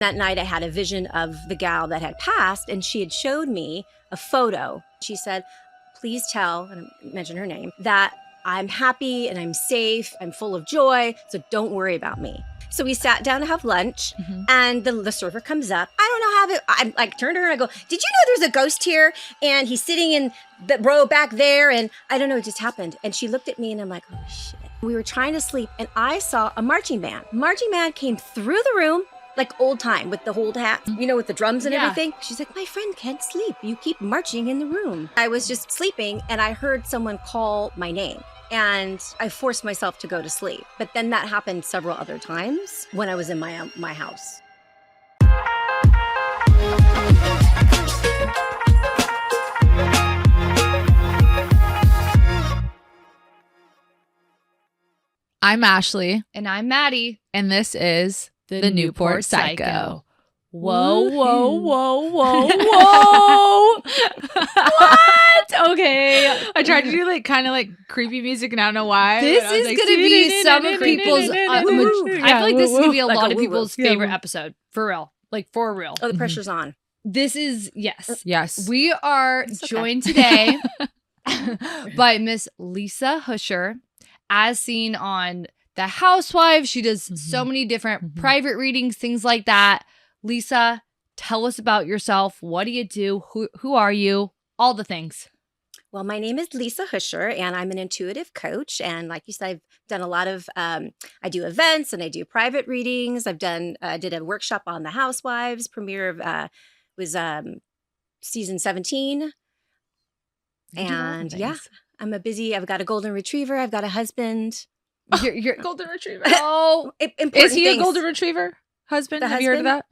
That night I had a vision of the gal that had passed, and she had showed me a photo. She said, please tell, and I mentioned her name, that I'm happy and I'm safe, I'm full of joy, so don't worry about me. So we sat down to have lunch, and the server comes up. I don't know how I like turned to her and I go, did you know there's a ghost here? And he's sitting in the row back there, and I don't know, it just happened. And she looked at me and I'm like, oh shit. We were trying to sleep, and I saw a marching band. Marching band came through the room, like old time with the old hats, you know, with the drums and everything. She's like, my friend can't sleep. You keep marching in the room. I was just sleeping and I heard someone call my name and I forced myself to go to sleep. But then that happened several other times when I was in my house. I'm Ashley. And I'm Maddie. And this is the Newport Psycho. Whoa, whoa, whoa, whoa, whoa. What? Okay. I tried to do like kind of like creepy music and I don't know why. This is going to be some people's, I feel like this is going to be a lot of people's favorite episode. For real. Like for real. Oh, the pressure's on. This is, yes. Yes. We are joined today by Miss Lisa Huscher, as seen on The Housewives. She does so many different private readings, things like that. Lisa, tell us about yourself. What do you do? Who are you? All the things. Well, my name is Lisa Huscher, and I'm an intuitive coach. And like you said, I've done a lot of, I do events and I do private readings. I've done, did a workshop on The Housewives. Premiere of, was season 17. And yeah, I'm I've got a golden retriever. I've got a husband. You're golden retriever. Oh, is he a golden retriever husband? Have you heard of that?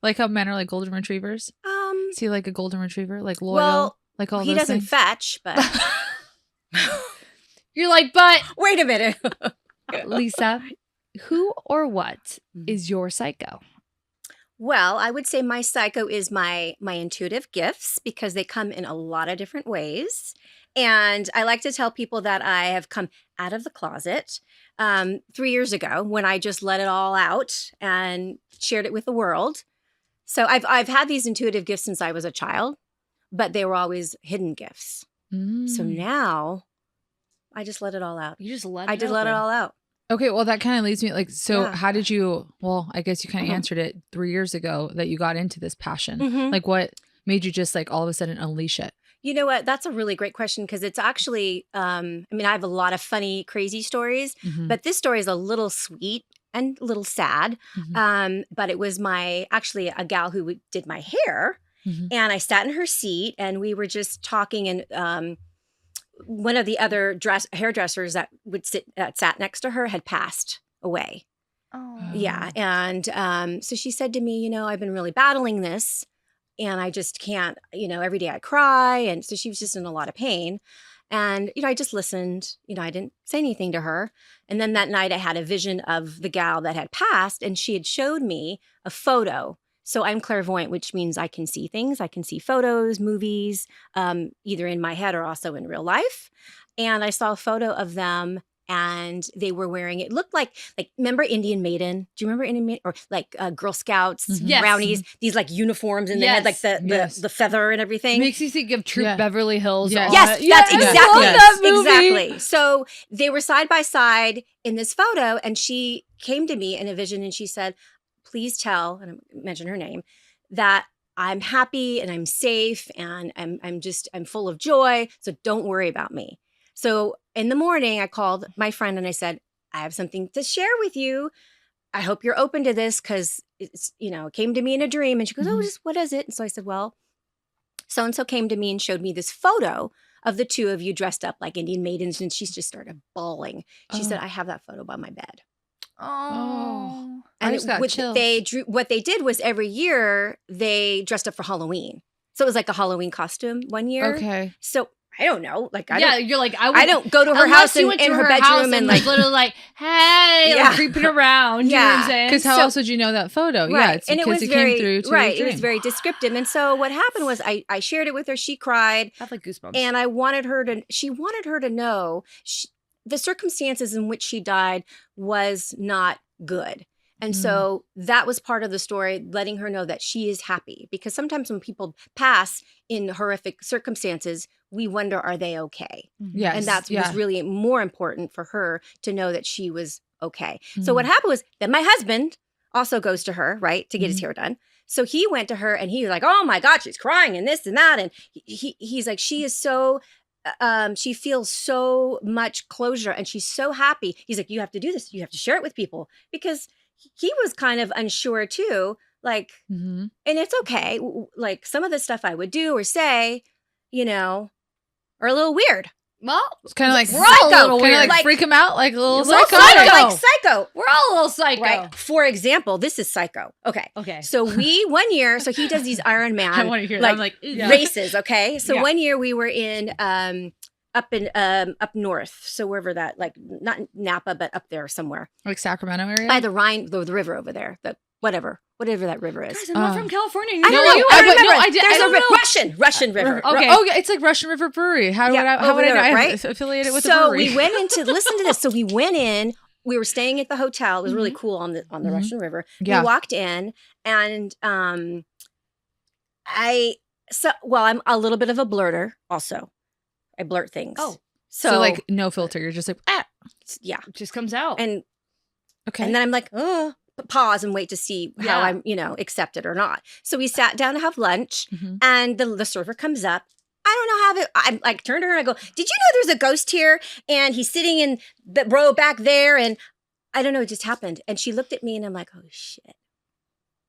Like how men are like golden retrievers? Is he like a golden retriever? Like loyal? Well, like all he those doesn't things? fetch, but you're like, but wait a minute. Lisa, who or what is your psycho? Well, I would say my psycho is my intuitive gifts, because they come in a lot of different ways. And I like to tell people that I have come out of the closet 3 years ago when I just let it all out and shared it with the world. So I've had these intuitive gifts since I was a child, but they were always hidden gifts. So now I just let it all out. You just let it all out. Okay, well, that kind of leads me like, so how did you, well, I guess you kind of answered it 3 years ago that you got into this passion. Like what made you just like all of a sudden unleash it? You know what? That's a really great question, because it's actually, I mean, I have a lot of funny, crazy stories, but this story is a little sweet and a little sad. But it was actually a gal who did my hair, and I sat in her seat and we were just talking, and one of the other hairdressers that sat next to her had passed away. Oh. Yeah. And so she said to me, you know, I've been really battling this. And I just can't, you know, every day I cry. And so she was just in a lot of pain. And, you know, I just listened, you know, I didn't say anything to her. And then that night I had a vision of the gal that had passed, and she had showed me a photo. So I'm clairvoyant, which means I can see things. I can see photos, movies, either in my head or also in real life. And I saw a photo of them, and they were wearing, it looked like remember Indian Maiden? Do you remember Indian Maiden? Or like Girl Scouts, brownies, these like uniforms, and they had like the feather and everything. Makes you think of Troop Beverly Hills. Yes, that's exactly that movie. Exactly. So they were side by side in this photo, and she came to me in a vision and she said, please tell, and I mentioned her name, that I'm happy and I'm safe and I'm full of joy, so don't worry about me. So in the morning, I called my friend and I said, I have something to share with you. I hope you're open to this, because it's, you know, it came to me in a dream. And she goes, oh, just what is it? And so I said, well, so-and-so came to me and showed me this photo of the two of you dressed up like Indian maidens. And she just started bawling. She said, I have that photo by my bed. Oh. And what they did was every year they dressed up for Halloween. So it was like a Halloween costume one year. Okay. So I don't know. Like, you're like, I don't go to her house in her bedroom and like literally like, hey, like creeping around. You know what I'm saying? Because how else would you know that photo? Right. Yeah, it's and because it came through to your dream. It was very descriptive. And so what happened was I shared it with her. She cried. I have like goosebumps. And she wanted her to know the circumstances in which she died was not good. And so that was part of the story, letting her know that she is happy. Because sometimes when people pass in horrific circumstances, we wonder, are they okay? Yes. And that was really more important for her to know that she was okay. So what happened was that my husband also goes to her, right, to get his hair done. So he went to her and he was like, oh my God, she's crying and this and that. And he's like, she is so, she feels so much closure and she's so happy. He's like, you have to do this. You have to share it with people, because he was kind of unsure too. Like, and it's okay. Like some of the stuff I would do or say, you know, are a little weird. Well, it's kind of like we're all a little weird. Like freak him out, like a little psycho. Like psycho. We're all a little psycho. Right. For example, this is psycho. Okay. So we one year, so he does these Ironman I want to hear like, that. I'm like races. Okay. So one year we were in up north, so wherever that, like not Napa, but up there somewhere, like Sacramento area by the Rhine, the river over there, the whatever that river is. Guys, I'm not from California. I don't know. I remember. There's a Russian river. Okay. Oh, it's like Russian River Brewery. How would I right? affiliate it with the brewery? So brewery? we went into listen to this. So we went in. We were staying at the hotel. It was really cool on the Russian River. Yeah. We walked in, and I'm a little bit of a blurter. Also, I blurt things. Oh, so like no filter. You're just like yeah, it just comes out. And okay, and then I'm like, oh. Pause and wait to see how I'm, accepted or not. So we sat down to have lunch, and the server comes up. I don't know how I'm like turned to her and I go, "Did you know there's a ghost here? And he's sitting in the row back there." And I don't know, it just happened. And she looked at me, and I'm like, "Oh shit,"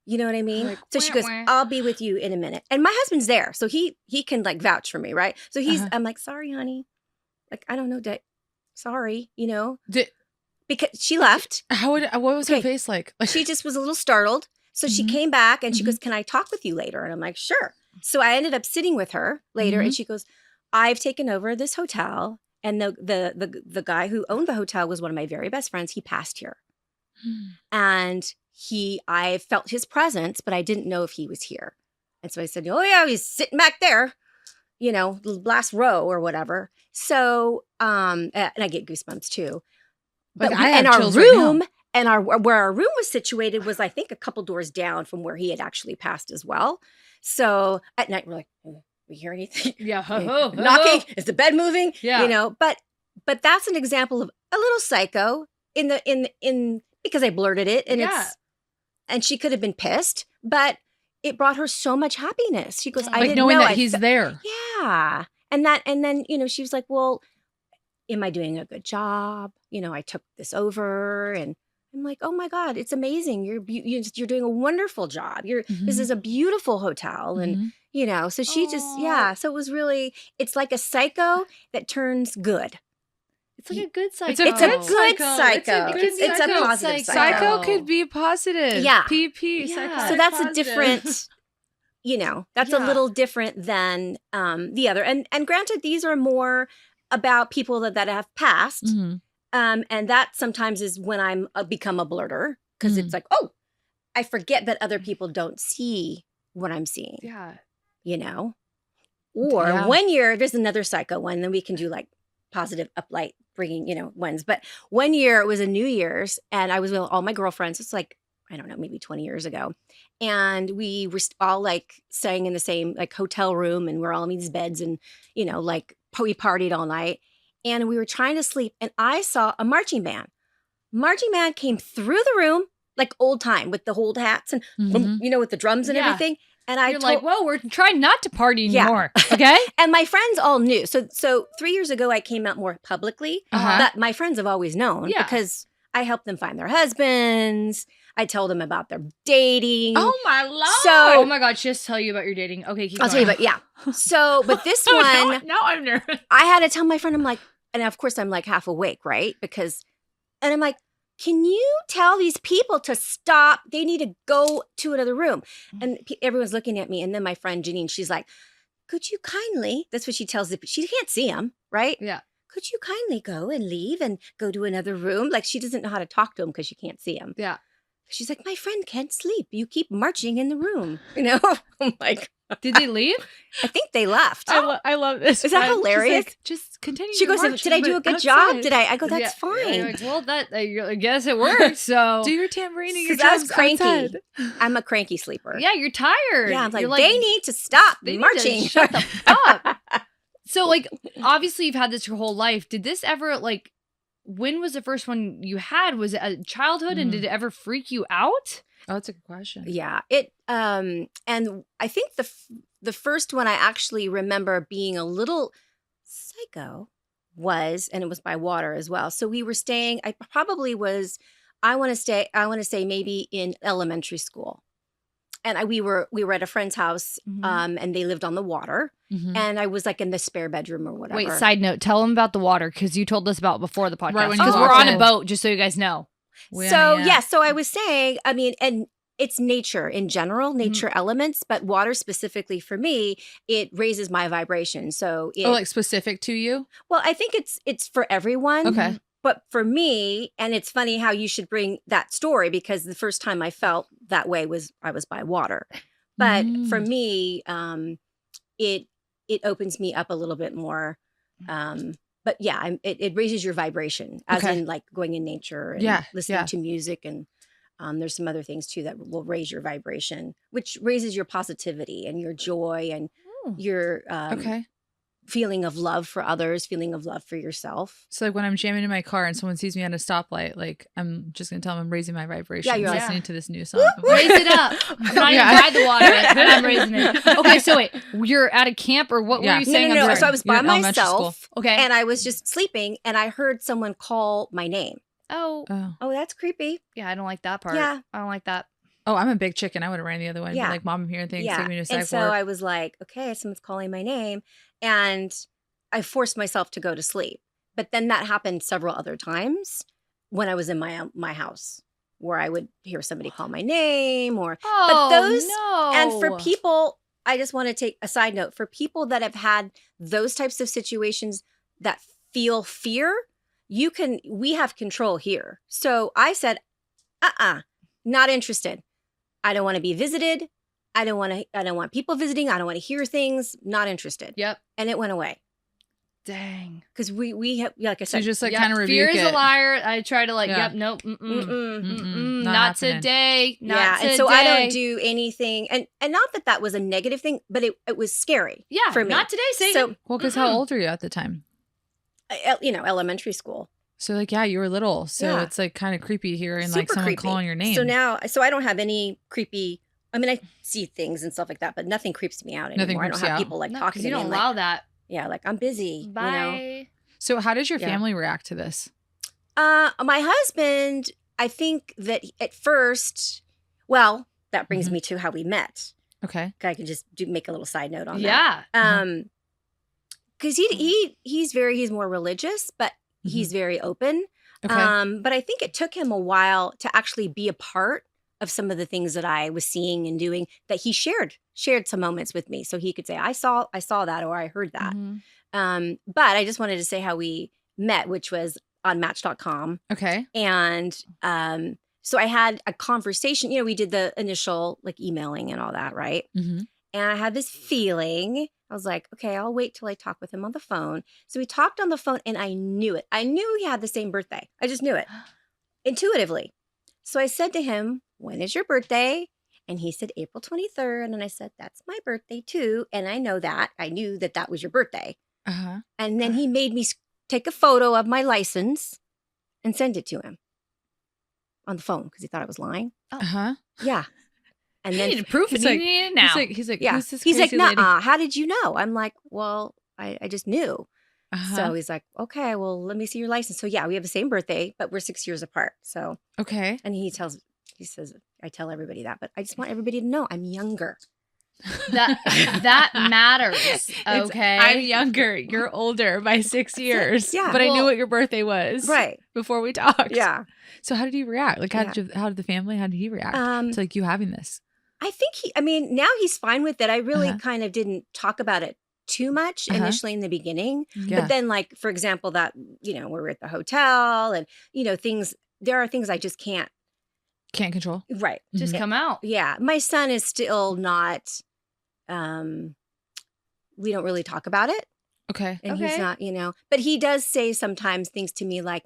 you know what I mean? Like, so she goes, "I'll be with you in a minute." And my husband's there, so he can like vouch for me, right? So I'm like, "Sorry, honey, like I don't know, sorry, you know." Because she left. What was her face like? She just was a little startled. So she came back and she goes, "Can I talk with you later?" And I'm like, "Sure." So I ended up sitting with her later, and she goes, "I've taken over this hotel, and the guy who owned the hotel was one of my very best friends. He passed here, and I felt his presence, but I didn't know if he was here. And so I said, "Oh yeah, he's sitting back there, the last row or whatever." So and I get goosebumps too. But our room and where our room was situated was, I think, a couple doors down from where he had actually passed as well. So at night we're like, "Oh, we hear anything?" Yeah, knocking. Is the bed moving? Yeah, But that's an example of a little psycho in because I blurted it, and and she could have been pissed, but it brought her so much happiness. She goes, "I didn't knowing know that he's there." Yeah, and then she was like, "Well, am I doing a good job? I took this over," and I'm like, "Oh my God, it's amazing! You're doing a wonderful job. This is a beautiful hotel," and so she so it was really, it's like a psycho that turns good. It's like a good psycho. It's a good psycho. It's a positive psycho. Psycho could be positive. Yeah. PP. Yeah. Psycho. So that's a different. That's a little different than the other. And granted, these are more about people that have passed. And that sometimes is when I'm become a blurter, because it's like, oh, I forget that other people don't see what I'm seeing. Yeah. Or 1 year, there's another psycho one, then we can do like positive uplight bringing, ones. But 1 year it was a New Year's, and I was with all my girlfriends. It's like, I don't know, maybe 20 years ago. And we were all like staying in the same like hotel room, and we're all in these beds, and, like we partied all night. And we were trying to sleep, and I saw a marching band. Marching band came through the room like old time with the old hats and, with the drums and everything. And You're like, "Whoa, we're trying not to party anymore." Okay. And my friends all knew. So 3 years ago, I came out more publicly, but my friends have always known because I helped them find their husbands. I told them about their dating. Oh my Lord. Oh my God. Just tell you about your dating. Okay. Keep I'll going. tell you about, So, but this one. Now I'm nervous. I had to tell my friend, I'm like, and of course I'm like half awake, right? And I'm like, "Can you tell these people to stop? They need to go to another room." And everyone's looking at me. And then my friend Janine, she's like, "Could you kindly," that's what she tells she can't see him, right? Yeah. "Could you kindly go and leave and go to another room?" Like, she doesn't know how to talk to him because she can't see him. Yeah. She's like, "My friend can't sleep. You keep marching in the room." I'm like, Did they leave? I think they left. I love this. Is that hilarious? Like, just continue. She goes, did I do a good job? Did I go, that's fine. You're like, well, I guess it worked. So do your tambourine and your I was drums cranky. outside. I'm a cranky sleeper. yeah, you're tired. Yeah, I'm like, You're they need to stop they need marching. to shut the fuck up. So, like, obviously you've had this your whole life. Did this ever, like, when was the first one you had? Was it a childhood and did it ever freak you out? Oh, that's a good question. Yeah, and I think the first one I actually remember being a little psycho and it was by water as well. So we were staying, I want to say maybe in elementary school. And we were at a friend's house, and they lived on the water. And I was like in the spare bedroom or whatever. Wait, side note, tell them about the water because you told us about before the podcast. Right, when because you we're walked on in. a boat, just so you guys know. So I was saying, I mean, and it's nature in general, nature elements, but water specifically for me, it raises my vibration. So like specific to you? Well, I think it's for everyone. Okay. But for me, and it's funny how you should bring that story because the first time I felt that way I was by water. But for me, it opens me up a little bit more. But yeah, it raises your vibration as in like going in nature and listening to music. And there's some other things too that will raise your vibration, which raises your positivity and your joy and your feeling of love for others, feeling of love for yourself. So like when I'm jamming in my car and someone sees me at a stoplight, like I'm just going to tell them I'm raising my vibration. Yeah, you're listening to this new song. Raise it up. I'm not even by the water, but I'm raising it. Okay, so wait, you're at a camp or what were you saying? No. I'm So I was by You're in elementary myself. Okay. And I was just sleeping and I heard someone call my name. Oh, that's creepy. yeah, I don't like that part. Yeah. I don't like that. Oh, I'm a big chicken. I would have ran the other way. And be like, Mom, I'm hearing things. Take me to a And so I was like, okay, someone's calling my name. And I forced myself to go to sleep. But then that happened several other times when I was in my house where I would hear somebody call my name but those, no. and for people, I just want to take a side note for people that have had those types of situations that feel fear, we have control here. So I said, not interested. I don't want to be visited. I don't want people visiting. I don't want to hear things. Not interested. Yep. And it went away. Dang. Because we have, like I said, so just like kind of rebuke fear is it. a liar. I try to nope, not today, not today. And so I don't do anything, and not that was a negative thing, but it was scary. Yeah, for me. not today, Satan. So, Well, because how old were you at the time? Elementary school. So like, you were little. So it's like kind of creepy hearing like Super someone creepy. calling your name. So I don't have any creepy. I mean, I see things and stuff like that, but nothing creeps me out anymore. I don't have people like talking to me. You don't and, allow that. Yeah, like I'm busy. Bye. So how does your family react to this? My husband, I think that at first, well, that brings me to how we met. Okay. I can just make a little side note on that. Yeah. Because he's more religious, but he's very open. Okay. But I think it took him a while to actually be a part of some of the things that I was seeing and doing that he shared some moments with me. So he could say, I saw that, or I heard that. But I just wanted to say how we met, which was on Match.com. Okay. And so I had a conversation, we did the initial like emailing and all that, right? And I had this feeling, I was like, okay, I'll wait till I talk with him on the phone. So we talked on the phone and I knew it. I knew he had the same birthday. I just knew it intuitively. So I said to him, when is your birthday? And he said, April 23rd. And I said, that's my birthday too. And I know that. I knew that was your birthday. And then he made me take a photo of my license and send it to him on the phone because he thought I was lying. Yeah. And then you need proof it. You need it now. He's like, yeah. Who's this He's like, crazy lady? nuh-uh. How did you know? I'm like, well, I just knew. So he's like, okay, well, let me see your license. So yeah, we have the same birthday, but we're 6 years apart. So okay. And he says, I tell everybody that, but I just want everybody to know I'm younger. That matters. Okay. I'm younger. You're older by 6 years. Yeah. But I knew what your birthday was. Right. Before we talked. Yeah. So how did he react? Like how did the family, how did he react to like you having this? I think now he's fine with it. I really kind of didn't talk about it too much initially in the beginning. Yeah. But then like, for example, that, we're at the hotel and, there are things I just can't control. Right. Just come out. Yeah. My son is still not we don't really talk about it. Okay. And he's not, but he does say sometimes things to me like,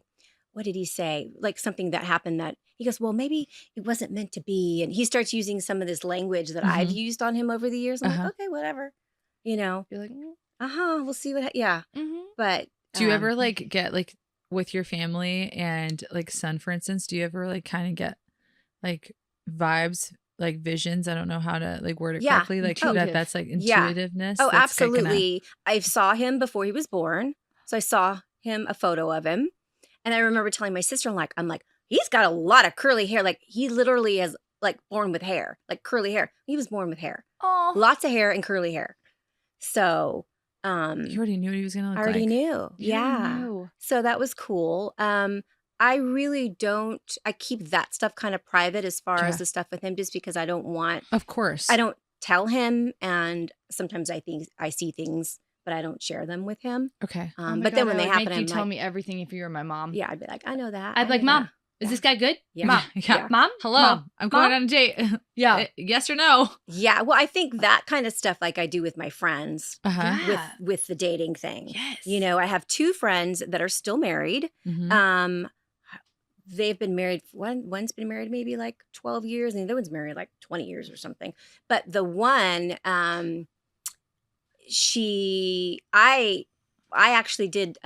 what did he say? Like something that happened that he goes, well, maybe it wasn't meant to be. And he starts using some of this language that I've used on him over the years. I'm like, okay, whatever. You're like, we'll see what, But do you ever like get like with your family and like son, for instance, do you ever like kind of get like vibes, like visions? I don't know how to like word it correctly. Like that's like intuitiveness. Oh, that's absolutely. I saw him before he was born. So I saw him, a photo of him. And I remember telling my sister, I'm like, he's got a lot of curly hair. Like he literally is like born with hair, like curly hair. He was born with hair. Oh, lots of hair and curly hair. So, you already knew what he was going to look like. I already knew. Yeah. So that was cool. I really don't, I keep that stuff kind of private as far as the stuff with him, just because I don't want, of course, I don't tell him. And sometimes I think I see things, but I don't share them with him. Okay. But then when they happen, you tell me everything if you were my mom. Yeah, I'd be like, I know that. I'd be like, Mom, is this guy good? Yeah. Mom, Mom, hello, Mom? I'm going on a date. Yeah, yes or no? Yeah, well, I think that kind of stuff, like I do with my friends, with the dating thing. Yes, I have 2 friends that are still married. They've been married. One's been married maybe like 12 years, and the other one's married like 20 years or something. But the one, I actually did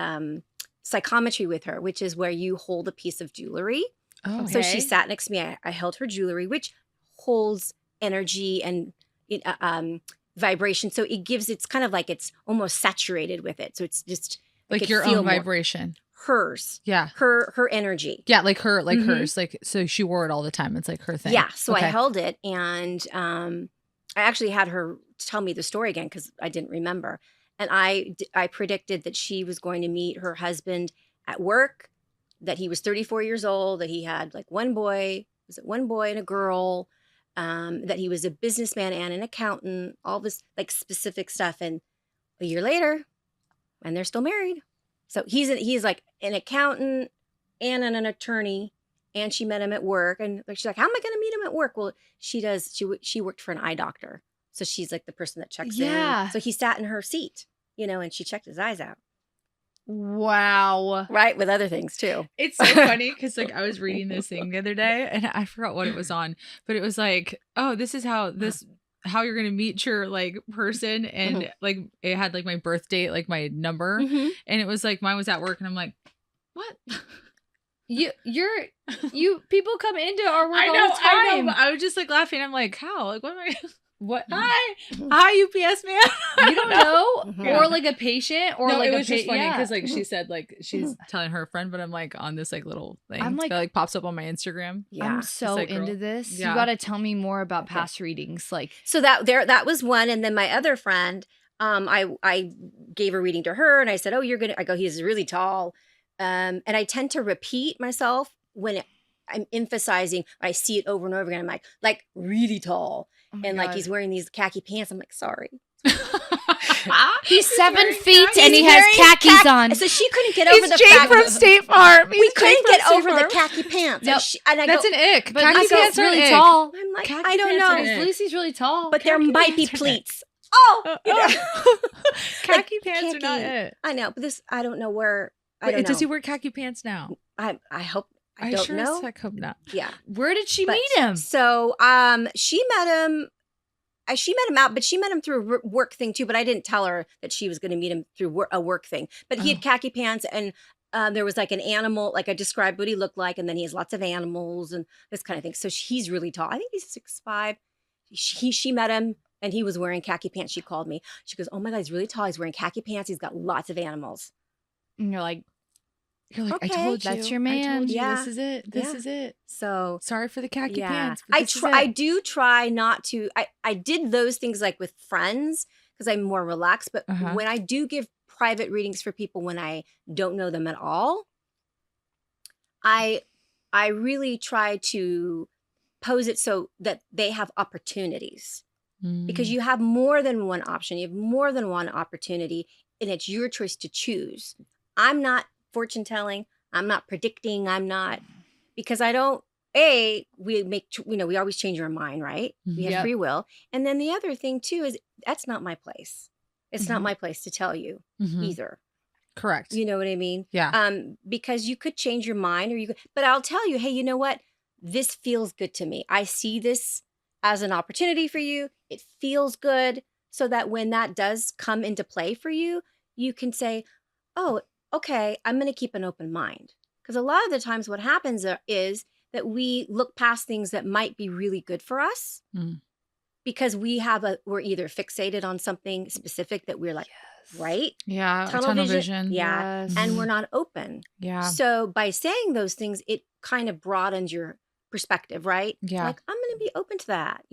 psychometry with her, which is where you hold a piece of jewelry. Oh, So she sat next to me. I held her jewelry, which holds energy and vibration. So it's kind of like it's almost saturated with it. So it's just like your own vibration. Hers. Yeah. Her energy. Yeah, like her, like hers. Like, so she wore it all the time. It's like her thing. Yeah. So I held it, and I actually had her tell me the story again because I didn't remember. And I predicted that she was going to meet her husband at work, that he was 34 years old, that he had like one boy and a girl, that he was a businessman and an accountant, all this like specific stuff. And a year later, and they're still married. So he's like an accountant and an attorney, and she met him at work. And she's like, how am I going to meet him at work? Well, she worked for an eye doctor. So she's like the person that checks in. So he sat in her seat, and she checked his eyes out. Wow. Right. With other things too. It's so funny because like I was reading this thing the other day and I forgot what it was on, but it was like, oh, this is how you're going to meet your like person. And like, it had like my birth date, like my number. And it was like, mine was at work and I'm like, what? You people come into our work all the time. I know, but I was just like laughing. I'm like, how? Like, what am I? What? Hi, UPS man. You don't know, or like a patient, or no, like it was just funny because like she Mm-hmm. said like she's telling her friend, but I'm like on this like little thing I'm like, that like pops up on my Instagram. Yeah, I'm so like, into girl. this. Yeah. You got to tell me more about past readings, like so that was one, and then my other friend, I gave a reading to her, and I said, oh, I go, he's really tall, and I tend to repeat myself when I'm emphasizing. I see it over and over again. I'm like really tall. oh And God. like he's wearing these khaki pants. I'm like, sorry. He's 7 feet and he has khakis on. So she couldn't get over the Jake fact from State Farm. we couldn't get over the khaki pants. Nope. And I That's go, an ick. But Khaki Lucy's pants are really an ick. tall. I'm like, khaki I don't pants are know. an ick. Lucy's really tall. But there khaki might be pants are an pleats. Oh, Khaki pants are not khaki. it. I know, but I don't know where. I don't know. Does he wear khaki pants now? I hope. I don't know. As heck hope not. Yeah. Where did she But- meet him? So, she met him. She met him out, but she met him through a work thing too. But I didn't tell her that she was going to meet him through a work thing. But he had khaki pants, and there was like an animal. Like I described what he looked like, and then he has lots of animals and this kind of thing. So he's really tall. I think he's 6'5". She met him, and he was wearing khaki pants. She called me. She goes, "Oh my God, he's really tall. He's wearing khaki pants. He's got lots of animals." And you're like, I Okay. told you. That's your I man. told you. Yeah. This is it. This is it. So Sorry for the khaki yeah, pants. But I do try not to. I did those things like with friends because I'm more relaxed. But when I do give private readings for people when I don't know them at all, I really try to pose it so that they have opportunities, because you have more than one option. You have more than one opportunity, and it's your choice to choose. I'm not fortune telling. I'm not predicting. I'm not, because I don't we always change our mind, right? We have Yep. free will. And then the other thing too is that's not my place. It's not Mhm. my place to tell you Mhm. either. Correct. You know what I mean? Yeah. Because you could change your mind but I'll tell you, hey, you know what? This feels good to me. I see this as an opportunity for you. It feels good so that when that does come into play for you, you can say, oh, okay, I'm going to keep an open mind. Because a lot of the times what happens is that we look past things that might be really good for us Mm. because we're either fixated on something specific that we're like, right? Yeah. Tunnel Tunnel vision. vision. Yeah. Yes. And we're not open. Yeah. So by saying those things, it kind of broadens your perspective, right? Yeah. Like, I'm going to be open to that,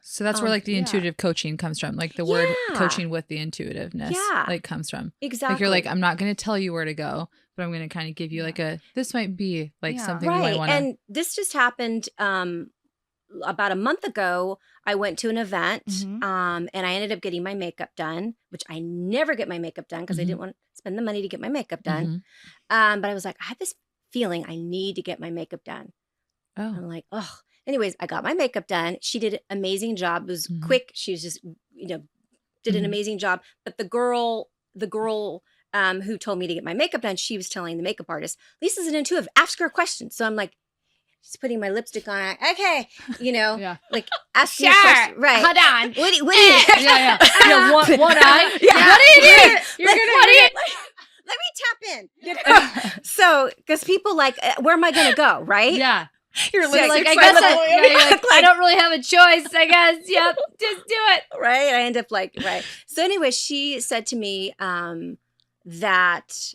So that's where like the yeah. intuitive coaching comes from. Like the word Yeah. coaching with the intuitiveness Yeah. like comes from. Exactly. Like you're like, I'm not going to tell you where to go, but I'm going to kind of give you like this might be like Yeah. something you might right. want to. And this just happened about a month ago. I went to an event Mhm. and I ended up getting my makeup done, which I never get my makeup done because I didn't want to spend the money to get my makeup done. But I was like, I have this feeling I need to get my makeup done. Oh. I'm like, oh. Anyways, I got my makeup done. She did an amazing job. It was quick. She was just, did an amazing job. But the girl who told me to get my makeup done, she was telling the makeup artist, Lisa's an intuitive. Ask her a question. So I'm like, she's putting my lipstick on. Okay, Yeah. like ask me Sure. a question. Right. Hold on. What do you? Yeah. One eye. Yeah. What do you do? You're gonna. Let me tap in. So, because people like, where am I going to go? Right? Yeah. You're So like, like, I I guess look- you're like, I don't really have a choice, I guess. Yep. Just do it. right? I end up like, right. So anyway, she said to me that,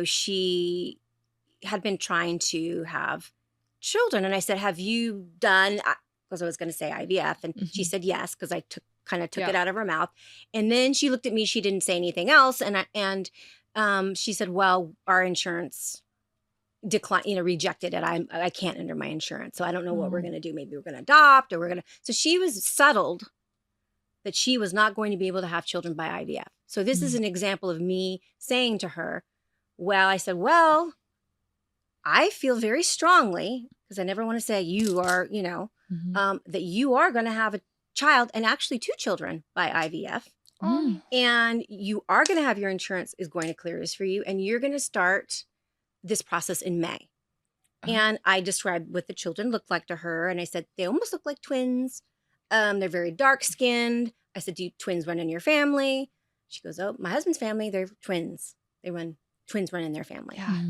she had been trying to have children. And I said, have you done, because I was going to say IVF. And she said yes, because I took Yeah. it out of her mouth. And then she looked at me, she didn't say anything else. And she said, well, our insurance rejected it. I can't under my insurance. So I don't know what we're going to do. Maybe we're going to adopt or so she was settled that she was not going to be able to have children by IVF. So this is an example of me saying to her, I said, I feel very strongly, because I never want to say you are, that you are going to have a child and actually 2 children by IVF. Oh. And you are going to have your insurance is going to clear this for you. And you're going to start this process in May. And I described what the children looked like to her. And I said, they almost look like twins. They're very dark skinned. I said, do twins run in your family? She goes, oh, my husband's family, they're twins. Twins run in their family. Yeah.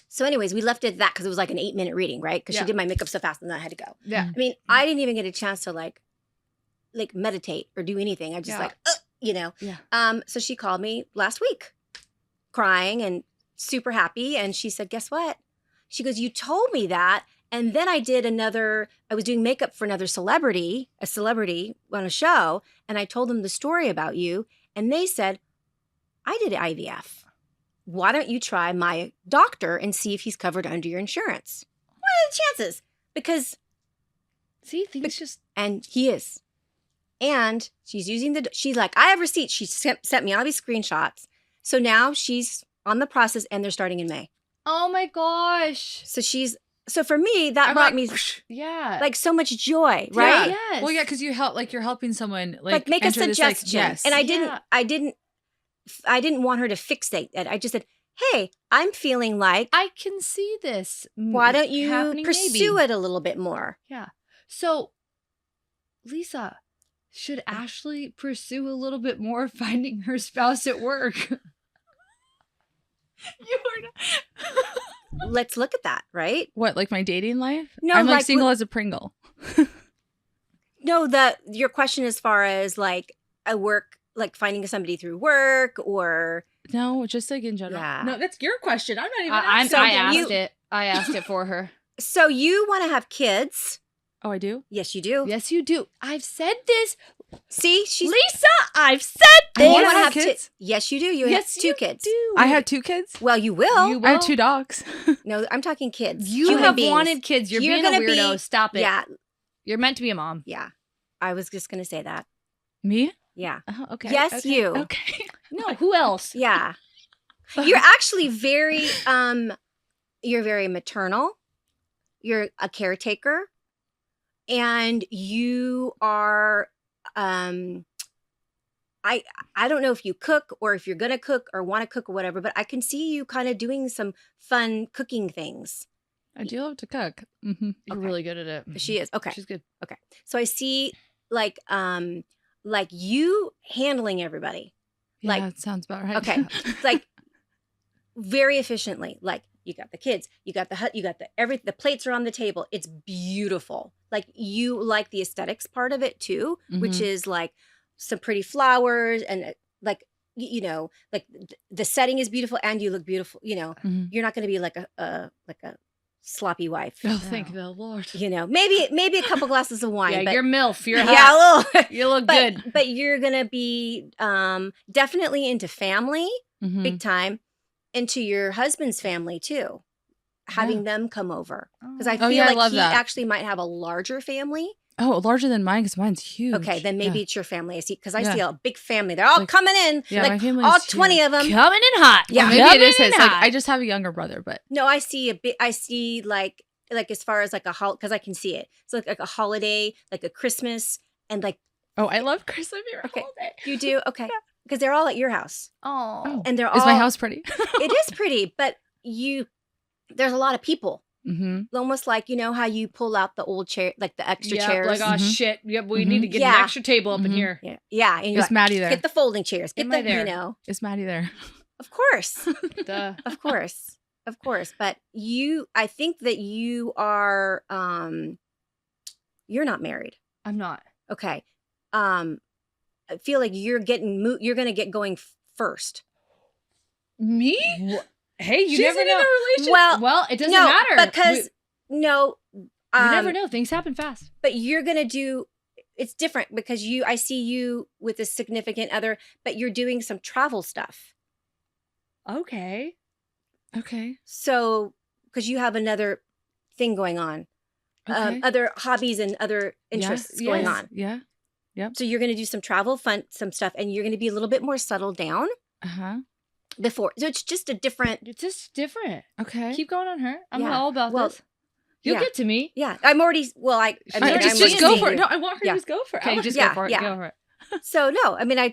So anyways, we left it at that because it was like an 8-minute reading, right? Because she did my makeup so fast and then I had to go. Yeah. I mean, I didn't even get a chance to like meditate or do anything. I just Yeah. So she called me last week crying and super happy. And she said, guess what? She goes, you told me that. And then I was doing makeup for a celebrity on a show. And I told them the story about you. And they said, I did IVF. Why don't you try my doctor and see if he's covered under your insurance? What are the chances? Because, See, things just. and he is. And she's she's like, I have receipts. She sent me all these screenshots. So now she's on the process and they're starting in May. Oh my gosh. So for me, that brought me Yeah. like so much joy, right? Yeah. Yes. Well, yeah, because you're helping someone Like make a enter this, like, suggestion. yes. And Yeah. I didn't want her to fixate it. I just said, hey, I'm feeling like, I can see this. why don't you happening pursue maybe. it a little bit more? Yeah. So, Lisa, should Ashley pursue a little bit more finding her spouse at work? You are not. Let's look at that, right? What, like my dating life? No, I'm like like single as a Pringle. No, your question as far as like a work, like finding somebody through work or No, just like in general. Yeah. No, that's your question. I'm not even I asking. asked it. I asked it for her. so you want to have kids? Oh, I do? Yes, you do. Yes, you do. I've said this. See, she's Lisa, I've said I this. wanna wanna have two- kids. Yes, you do. You Yes, have 2 you kids. do. I have 2 kids? Well, you will. You I have will. 2 dogs. No, I'm talking kids. You Human have beings. wanted kids. You're being a gonna weirdo. be- Stop it. Yeah, You're meant to be a mom. yeah. I was just gonna say that. Me? Yeah, Oh, okay. Yes, okay, you. Okay. No, who else? yeah. You're actually very you're very maternal. you're a caretaker, and you are I don't know if you cook or if you're gonna cook or want to cook or whatever, but I can see you kind of doing some fun cooking things. I do love to cook. You're Okay. really good at it. She is. Okay. She's good. Okay. So I see like you handling everybody. Yeah, Like- that sounds about right. Okay. Like very efficiently. Like you got the kids, you got the hut, you got the plates are on the table. It's beautiful. Like you like the aesthetics part of it too, which is like some pretty flowers and like like the setting is beautiful and you look beautiful. Mhm. You're not going to be like a sloppy wife. Oh, thank the Lord. Maybe a couple glasses of wine. Yeah, but, you're MILF. You're yeah, hot. a little. You look good. But you're gonna be definitely into family, Mhm. big time, into your husband's family too, having them come over because I Oh, feel yeah, I like love he that. actually might have a larger family. Oh, larger than mine because mine's huge. Okay, then maybe Yeah. it's your family. I see because I Yeah. see a big family. They're all Like- coming in, Yeah, my like family's all huge. 20 of them. Coming in hot. Yeah. Maybe it is Coming his. in Like hot. I just have a younger brother, but No, I see a bit. I see like as far as like a because I can see it. So like a holiday, like a Christmas, and like oh, I love Christmas. Okay. Holiday. you do okay because they're all at your house Oh. and they're all. Is my house pretty? It is pretty, but there's a lot of people. Mm-hmm. Almost like how you pull out the old chair, like the extra Yeah, chairs. like, oh, Mhm. shit. Yep, we Mhm. need to get Yeah. an extra table up in Mhm. here. yeah, and you're Is like, Maddie there? get the folding chairs. Get Am I the there? Is Maddie there? of course, Duh. of course, of course. But I think that you are, you're not married. I'm not. Okay, I feel like you're you're gonna get going first. Me? Hey, you She's never in know. a relationship. Well, it doesn't no, matter. because no, You never know. Things happen fast. but you're gonna do. It's different because I see you with a significant other, but you're doing some travel stuff. Okay. Okay. So, because you have another thing going on, Okay. other hobbies and other interests going yes. on. Yeah. So you're going to do some travel, some stuff, and you're going to be a little bit more settled down Uh huh. before. So it's just a different. It's just different. Okay. Keep going on her. I'm Yeah. all about Well, this. You'll yeah. get to me. Yeah, I'm already. Well, I All mean, right, I'm just already go seeing for it. you. No, I want her Yeah. to just go for it. Okay, just Yeah, go for it. yeah. Go for it. So no, I mean, I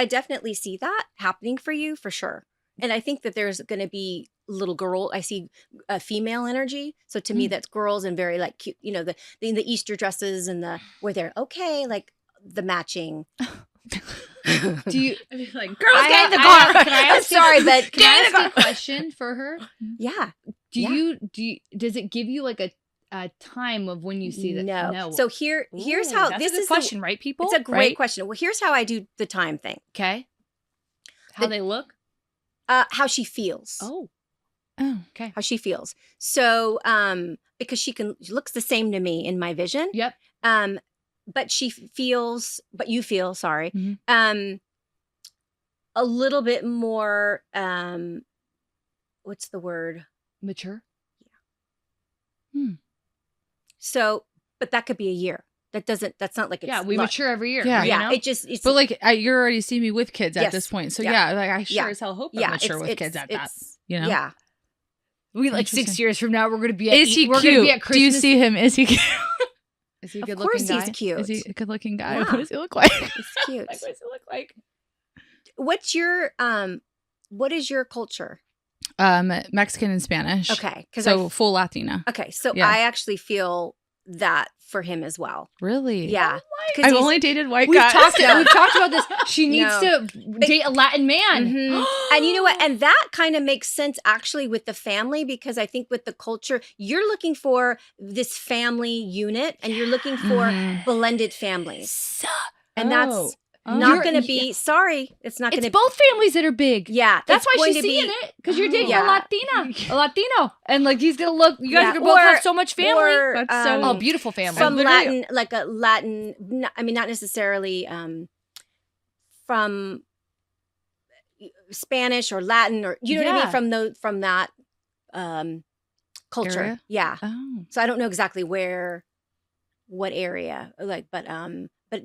definitely see that happening for you for sure, and I think that there's going to be little girl. I see a female energy. So to me, that's girls and very like cute. The Easter dresses and where they're okay, like the matching. Do you? I mean, like, girls, I get in the have- car. can I I'm ask you- sorry, but Can I ask a question for her? yeah, Do Yeah. you? Does it give you like a time of when you see that? no. So here's Ooh, how that's this a good is question, right, people? It's a great Right? question. Well, here's how I do the time thing. Okay. How they look? How she feels. Oh, Oh. okay. How she feels. So because she looks the same to me in my vision. Yep. But you feel, sorry. Mhm. A little bit more what's the word? Mature. So, but that could be a year. That's not like it's Yeah, we lot. mature every year. Yeah. you Yeah, know? it's But like, you're already seeing me with kids at Yes. this point, so Yeah. yeah, like I sure Yeah. as hell hope I'm yeah, mature it's- with kids at that. it's- You know? Yeah. we like 6 Interesting. years from now we're gonna be. At Is he we're gonna be at cute? Do you Christmas. see him? Is he cute? Is he a Of good course looking guy? he's cute. Is he a good-looking guy? Yeah. What does he look like? He's cute. Like, what does he look like? What's your what is your culture? Mexican and Spanish. Okay, because So full Latina. okay, so Yeah. I actually feel that for him as well. Really? Yeah, I've only dated white We've guys. talked about this. She needs No. to date a Latin man. Mhm. And you know what? And that kind of makes sense actually with the family, because I think with the culture, you're looking for this family unit and you're looking for Mhm. blended families. And Oh. that's Oh. not You're- going to be, sorry, it's not going It's to both families that are big. Yeah. That's it's why going she's to be- seeing it, because you're dating Yeah. a Latino, and like he's gonna look. You guys Yeah. are gonna both Or- have so much family. or, That's so- Oh, beautiful family. From literally- Latin, like a Latin, I mean, not necessarily from Spanish or Latin, or you know what I Yeah. mean, from that culture. Area? Yeah. Oh. So I don't know exactly what area, like, but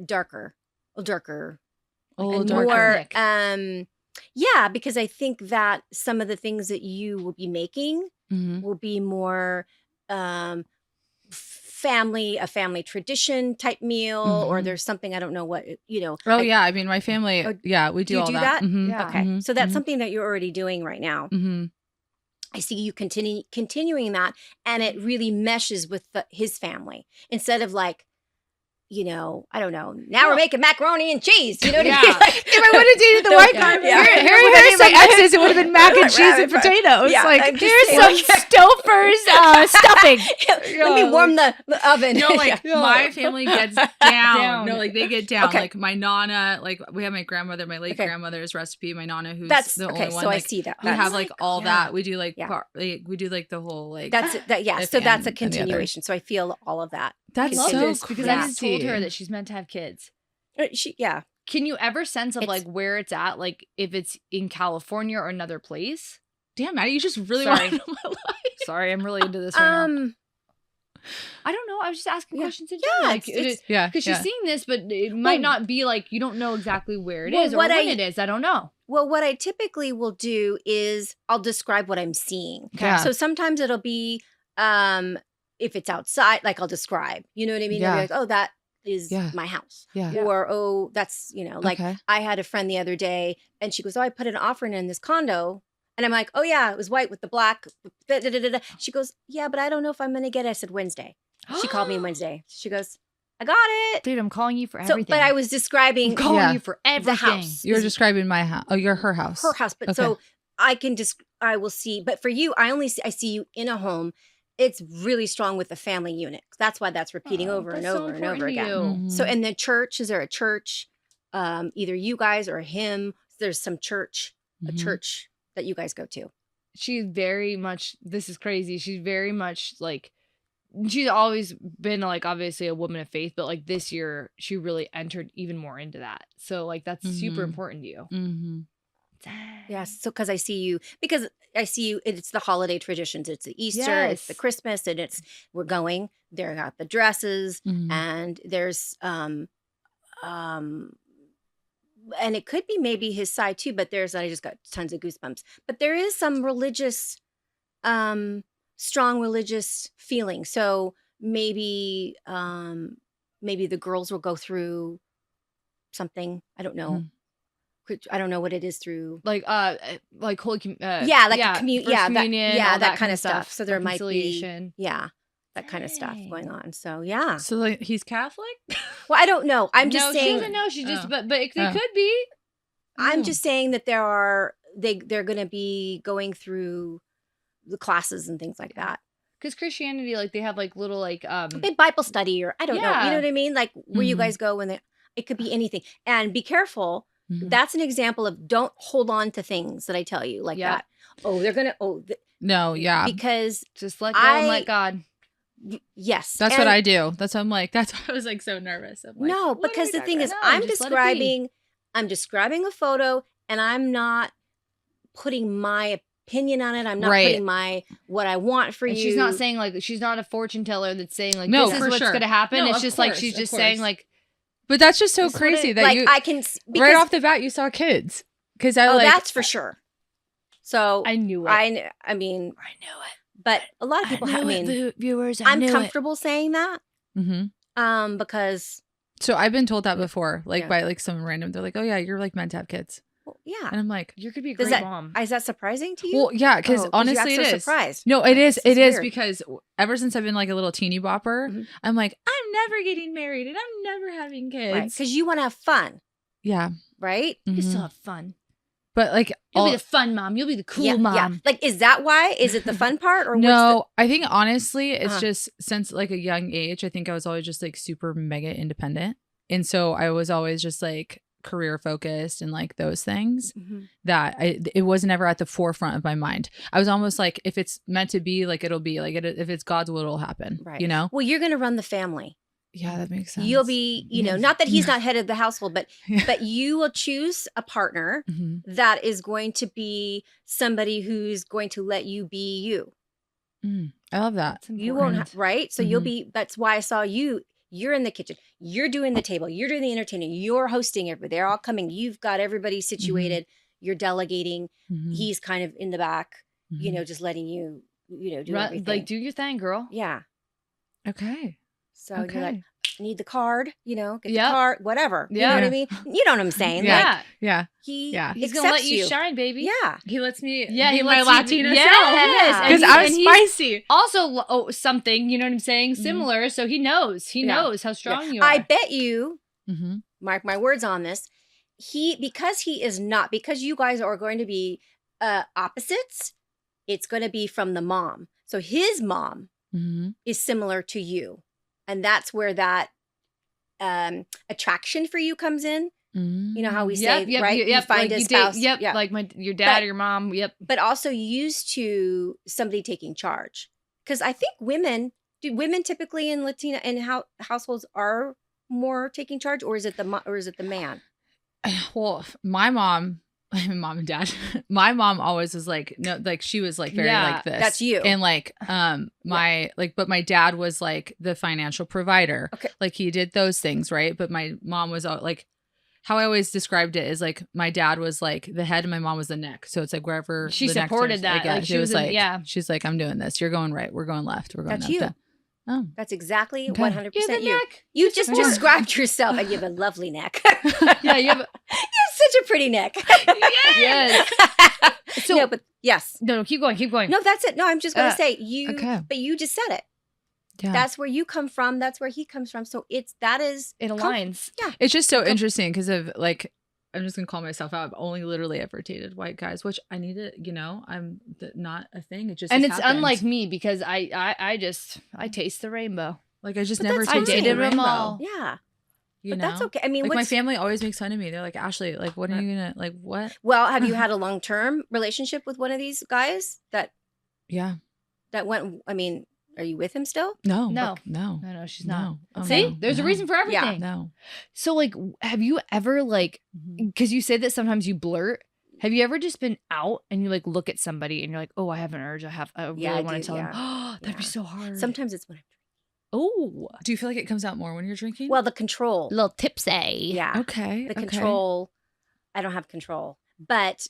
darker, A and little darker. more, ethnic. yeah, because I think that some of the things that you will be making Mhm. will be more a family tradition type meal, or there's something, I don't know what, Oh, yeah. I mean, my family, we do you all do that. that? Yeah. Okay. So that's something that you're already doing right now. I see you continuing that, and it really meshes with his family instead of like, I don't know. Now we're making macaroni and cheese. You know what I mean? Like, if I would have dated the white guy, here's my exes, it would have been mac and cheese and potatoes. Yeah, like, here's some Stouffer's stuffing. Let me warm the oven. No, like my family gets down. No, Down. like they get down. Okay. Like my nana, like we have my grandmother, my late grandmother's recipe. My nana, who's That's the okay. only one. So like, I see that. we have like all Yeah. that. We do like, Yeah. we do like the whole like. That's that. Yeah. if So that's a and the other. continuation. So I feel all of that. That's Love so this because I just told crazy. her that she's meant to have kids. Yeah. Can you ever sense of It's- like where it's at, like if it's in California or another place? Damn, Maddie, you just really Sorry. want to know my life. Sorry, I'm really into this right now. I don't know. I was just asking Yeah. questions in Yeah, general. Like, it's- Yeah, because she's seeing this, but it might not be like you don't know exactly where it Well, is or what when I- it is. I don't know. Well, what I typically will do is I'll describe what I'm seeing. Yeah. So sometimes it'll be if it's outside, like I'll describe. You know what I mean? I'll be Yeah. like, oh, that is Yeah. my house. Yeah. Yeah. Or, oh, that's, like Okay. I had a friend the other day and she goes, oh, I put an offering in this condo. And I'm like, oh, yeah, it was white with the black. Da, da, da, da, da. She goes, yeah, but I don't know if I'm going to get it. I said, Wednesday. She called me Wednesday. She goes, I got it. Dude, I'm calling you for So, everything. but I was describing I'm calling Yeah. you for everything. house. You're describing my house. Oh, you're her house. her house. But Okay. so I will see. But for you, I see you in a home. It's really strong with the family unit. That's why that's repeating over and over and over again. Mhm. So in the church, is there a church? Either you guys or him. There's some church, a Mhm. church that you guys go to. She's very much, this is crazy. She's very much like, she's always been like obviously a woman of faith, but like this year she really entered even more into that. So like that's super Mhm. important to you. Mm-hmm. Yes. So because I see you, it's the holiday traditions. It's the Easter, it's the Yes. Christmas, and we're going. They got the dresses, Mm-hmm. and there's and it could be maybe his side too, but I just got tons of goosebumps. But there is some religious, strong religious feeling. So maybe the girls will go through something. I don't know. Mm. I don't know what it is through. Like holy Yeah, like a First that- communion, yeah, all that kind of stuff. So there might be, reconciliation. yeah, that kind of stuff Dang. going on. So yeah. So like he's Catholic? Well, I don't know. I'm just No, she saying. doesn't know. She just Oh. but it Oh. could be. I'm Oh. just saying that they're going to be going through the classes and things like that. Because Christianity, like they have like little like Big Bible study, or I don't know. You Yeah. know what I mean? Like where you Mhm. guys go it could be anything. And be careful. Mhm. That's an example of don't hold on to things that I tell you like Yeah. that. Oh, they're going to, No, yeah. because just let go and let God. yes. That's And- what I do. That's why I'm like, that's why I was like so nervous. I'm like, no, what are because we the talking thing is, No, I'm just let it be. describing a photo, and I'm not putting my opinion on it. I'm not Right. putting what I want for And you. she's not saying like she's not a fortune teller that's saying like No, this is for what's sure. gonna happen. No, it's of just like course, she's of just saying course. like But that's just so That's what crazy it- that like you I can right off the bat you saw kids. Because I Oh, like that's for sure. So I knew it. I mean, I knew it. but a lot of people. I mean, viewers, I'm comfortable saying that Mhm. because So I've been told that before, like Yeah. by like some random. They're like, "Oh yeah, you're like meant to have kids," well, yeah. and I'm like, You could be a Does great that- mom. Is that surprising to you? "Well, yeah," because Oh, 'cause you honestly, act it so is. surprised. No, it is. This It is weird. because ever since I've been like a little teeny bopper, Mhm. I'm like, I'm never getting married and I'm never having kids. Right, because you want to have fun, Yeah, right? You can mhm. still have fun. But like, You'll all- be the fun mom. You'll be the cool Yeah, mom. yeah. Like, is that why? Is it the fun part, or no, I think honestly, it's Uh-huh. just since like a young age, I think I was always just like super mega independent. And so I was always just like career focused and like those things Mhm. that it was never at the forefront of my mind. I was almost like, if it's meant to be, like it'll be, like if it's God's will, it'll happen. Right. You know? Well, you're going to run the family. Yeah, that makes sense. You'll be, Yeah. not that he's not head of the household, but Yeah. but you will choose a partner Mhm. that is going to be somebody who's going to let you be you. I love that. That's You won't, important. right? So you'll Mhm. be, that's why I saw you. You're in the kitchen. You're doing the table. You're doing the entertaining. You're hosting everybody. They're all coming. You've got everybody situated. You're delegating. Mhm. He's kind of in the back, Mhm. just letting you, do Run, everything. like do your thing, girl. Yeah. Okay. So you're like, need the card, get the Yep. card, whatever. You Yeah. know what I mean? You know what I'm saying? Yeah. Like, Yeah. he Yeah. He's accepts gonna let you shine, baby. Yeah. He lets me Yeah, be he my lets you- Latina yes. Yeah. self. Because And I'm he's spicy. also something, you know what I'm saying? Similar. So he knows. He Yeah. knows how strong you are. I bet you, Mm-hmm. mark my words on this, because he is not, because you guys are going to be opposites, it's going to be from the mom. So his mom Mm-hmm. is similar to you. And that's where that attraction for you comes in. You know how we say, right? Yep, You find like a you spouse. date, Yeah. like your dad But- or your mom. Yep. But also used to somebody taking charge. Because I think women typically in Latina households are more taking charge, or is it the man? Well, my mom and dad, my mom always was like, no, like she was like very Yeah, like this. that's you. And like, but my dad was like the financial provider. Okay. Like he did those things, right? But my mom was like, how I always described it is like my dad was like the head and my mom was the neck. So it's like wherever She the neck supported turns, that. yeah, Like, she she was was in- like, yeah. she's like, I'm doing this. You're going right. We're going left. We're going That's left. you. Oh, That's exactly Okay. 100% You have a you. neck. You just Yeah. described yourself, and you have a lovely neck. Yeah, you have. You have such a pretty neck. Yes. So- no, but yes. No, keep going. Keep going. No, that's it. No, I'm just going to say okay. but you just said it. yeah. That's where you come from. That's where he comes from. So It com- aligns. It's just so interesting because of like, I'm just gonna call myself out. I've only literally ever dated white guys, which I need to, I'm not a thing. It just And has it's happened. unlike me because I taste the rainbow. Like I just But never that's tasted fine. the I dated them rainbow. all. yeah. You But know, that's okay. I mean, Like my what's family always makes fun of me. They're like, Ashley, like, what are you gonna like? What? well, have you had a long-term relationship with one of these guys that Yeah. went, I mean, are you with him still? No. No. No. No, she's No. not. Oh, See, no. there's a No. reason for everything. No. So, like, have you ever like, Mm-hmm. because you say that sometimes you blurt. Have you ever just been out and you like look at somebody and you're like, oh, I have an urge. I really Yeah, I want to do, tell them. yeah. Oh, that'd be Yeah. so hard. Sometimes it's when Oh, Do you feel like it comes out more when you're drinking? well, the control. a little tipsy. Yeah. okay. The okay. control. I don't have control. But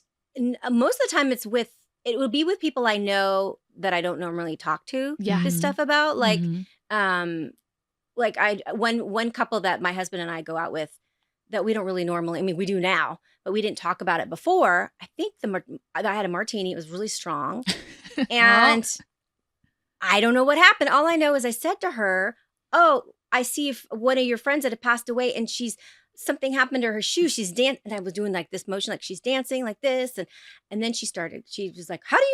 most of the time it would be with people I know that I don't normally talk to Yeah. this Mhm. stuff about. Like, Mhm. like one couple that my husband and I go out with that we don't really normally, I mean, we do now, but we didn't talk about it before. I think I had a martini. It was really strong. And I don't know what happened. All I know is I said to her, oh, I see if one of your friends that had passed away and something happened to her shoe. She's dancing. And I was doing like this motion, like she's dancing like this. And then she was like, how do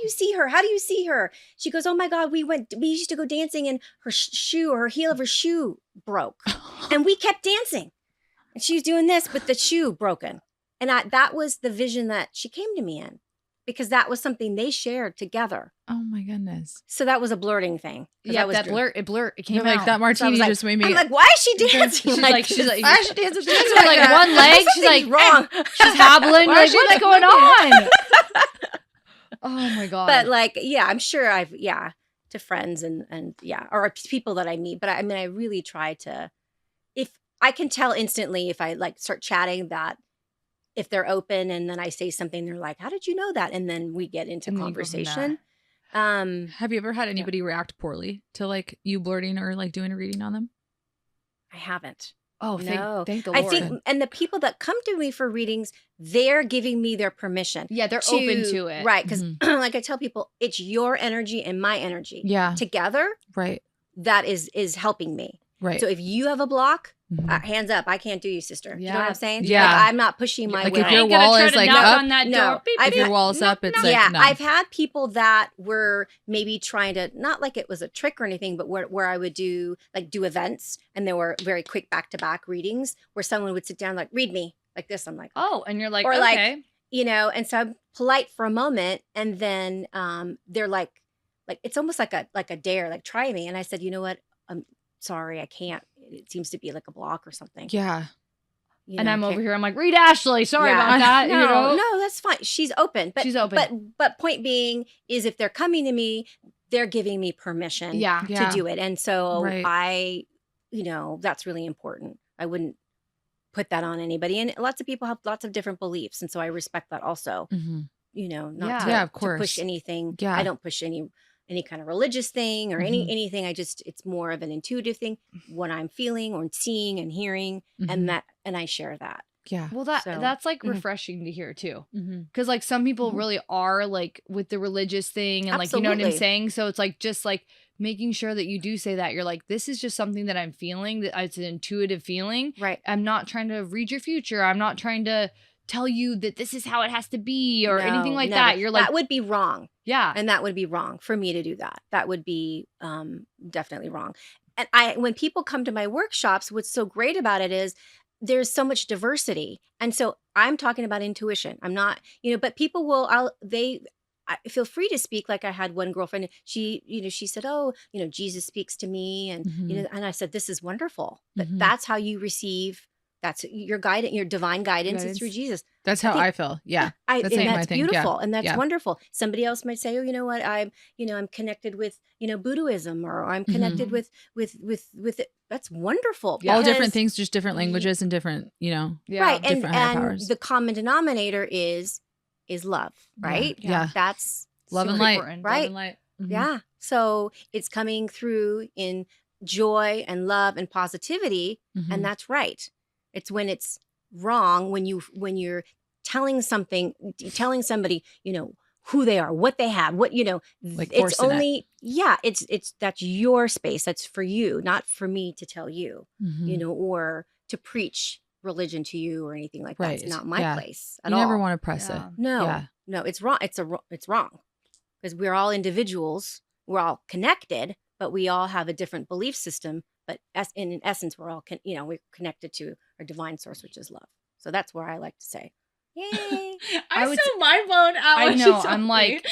you see her? How do you see her? She goes, oh my God, we used to go dancing and her shoe or her heel of her shoe broke. And we kept dancing. And she was doing this with the shoe broken. And that was the vision that she came to me in, because that was something they shared together. Oh my goodness. So that was a blurting thing. 'Cause Yeah, I was that blurt. It came You're like out. that So I martini was like- just made me. I'm like, why is she dancing? She's like, why is she dancing? She's doing like one leg. She's like, Something's wrong. she's hobbling. Why You're is like, she what's like going on? Oh my God. But like, yeah, I'm sure to friends and or people that I meet. But I mean, I really try to, if I can tell instantly if I like start chatting that if they're open and then I say something, they're like, how did you know that? And then we get into And then you go from conversation. Have you ever had anybody react poorly to like you blurting or like doing a reading on them? I haven't. oh, No. thank the I Lord. think, and the people that come to me for readings, they're giving me their permission. yeah, they're open to it. Right. Because like I tell people, it's your energy and my energy. Yeah. Together, Right. that is helping me. Right. So if you have a block, Mhm. hands up, I can't do you, sister. You know what Yeah. I'm saying? Yeah. Like, I'm not pushing my Like, way. if your wall is like knock up, on that no, door. Beep, I've if your beep. wall's up, it's like yeah, no. I've had people that were maybe trying to, not like it was a trick or anything, but where I would do events and there were very quick back-to-back readings where someone would sit down like, read me like this. I'm like, Oh, and you're like, Or like, okay. and so I'm polite for a moment and then they're like it's almost like a dare, like try me. And I said, you know what? I'm sorry, I can't. It seems to be like a block or something. Yeah. You And know, I'm can't- over here. I'm like, read Ashley. Sorry Yeah. about that. No, you know? no, that's fine. She's open. But She's open. But point being is if they're coming to me, they're giving me permission Yeah. Yeah. to do it. And so Right. I, that's really important. I wouldn't put that on anybody. And lots of people have lots of different beliefs. And so I respect that also. Mhm. Not Yeah. to, Yeah, of to course. push anything. Yeah. I don't push any kind of religious thing or anything. It's more of an intuitive thing, what I'm feeling or seeing and hearing, and I share that. Yeah. Well, So- that's like refreshing to hear too. Mm-hmm. Because like some people really are like with the religious thing and like, you know what I'm Absolutely. saying? So it's like just like making sure that you do say that. You're like, this is just something that I'm feeling, that it's an intuitive feeling. Right. I'm not trying to read your future. I'm not trying to tell you that this is how it has to be or anything like never. that. You're like, that would be wrong. yeah. And that would be wrong for me to do that. That would be definitely wrong. And when people come to my workshops, what's so great about it is there's so much diversity. And so I'm talking about intuition. I'm not, but people will, I feel free to speak. Like I had one girlfriend, she said, oh, Jesus speaks to me. And, and I said, this is wonderful. That's how you receive, that's your guidance, your divine guidance is through Jesus. That's how I feel. Yeah. That's that's my thing. beautiful. Yeah. And that's Yeah. wonderful. Somebody else might say, oh, you know what? I'm connected with, Buddhism, or I'm connected with it. That's wonderful. All different because- things, just different languages and different, Yeah. Right. different higher powers. The common denominator is love, right? Yeah. That's Love and Super light. important. Right. Love and light. Mhm. yeah. So it's coming through in joy and love and positivity. Mhm. And that's right. It's when it's wrong, when you're telling somebody, who they are, what they have, what, Like it's forcing it. only, it's that's your space. That's for you, not for me to tell you, Mhm. or to preach religion to you or anything like that. Right. It's not my Yeah. place at You all. never want to press Yeah. it. No, Yeah. no, it's wrong. It's wrong because we're all individuals. We're all connected, but we all have a different belief system. But in essence, we're all, we're connected to our divine source, which is love. So that's where I like to say, yay. I I'm would so mind blown out. I when she know, told I'm me. like,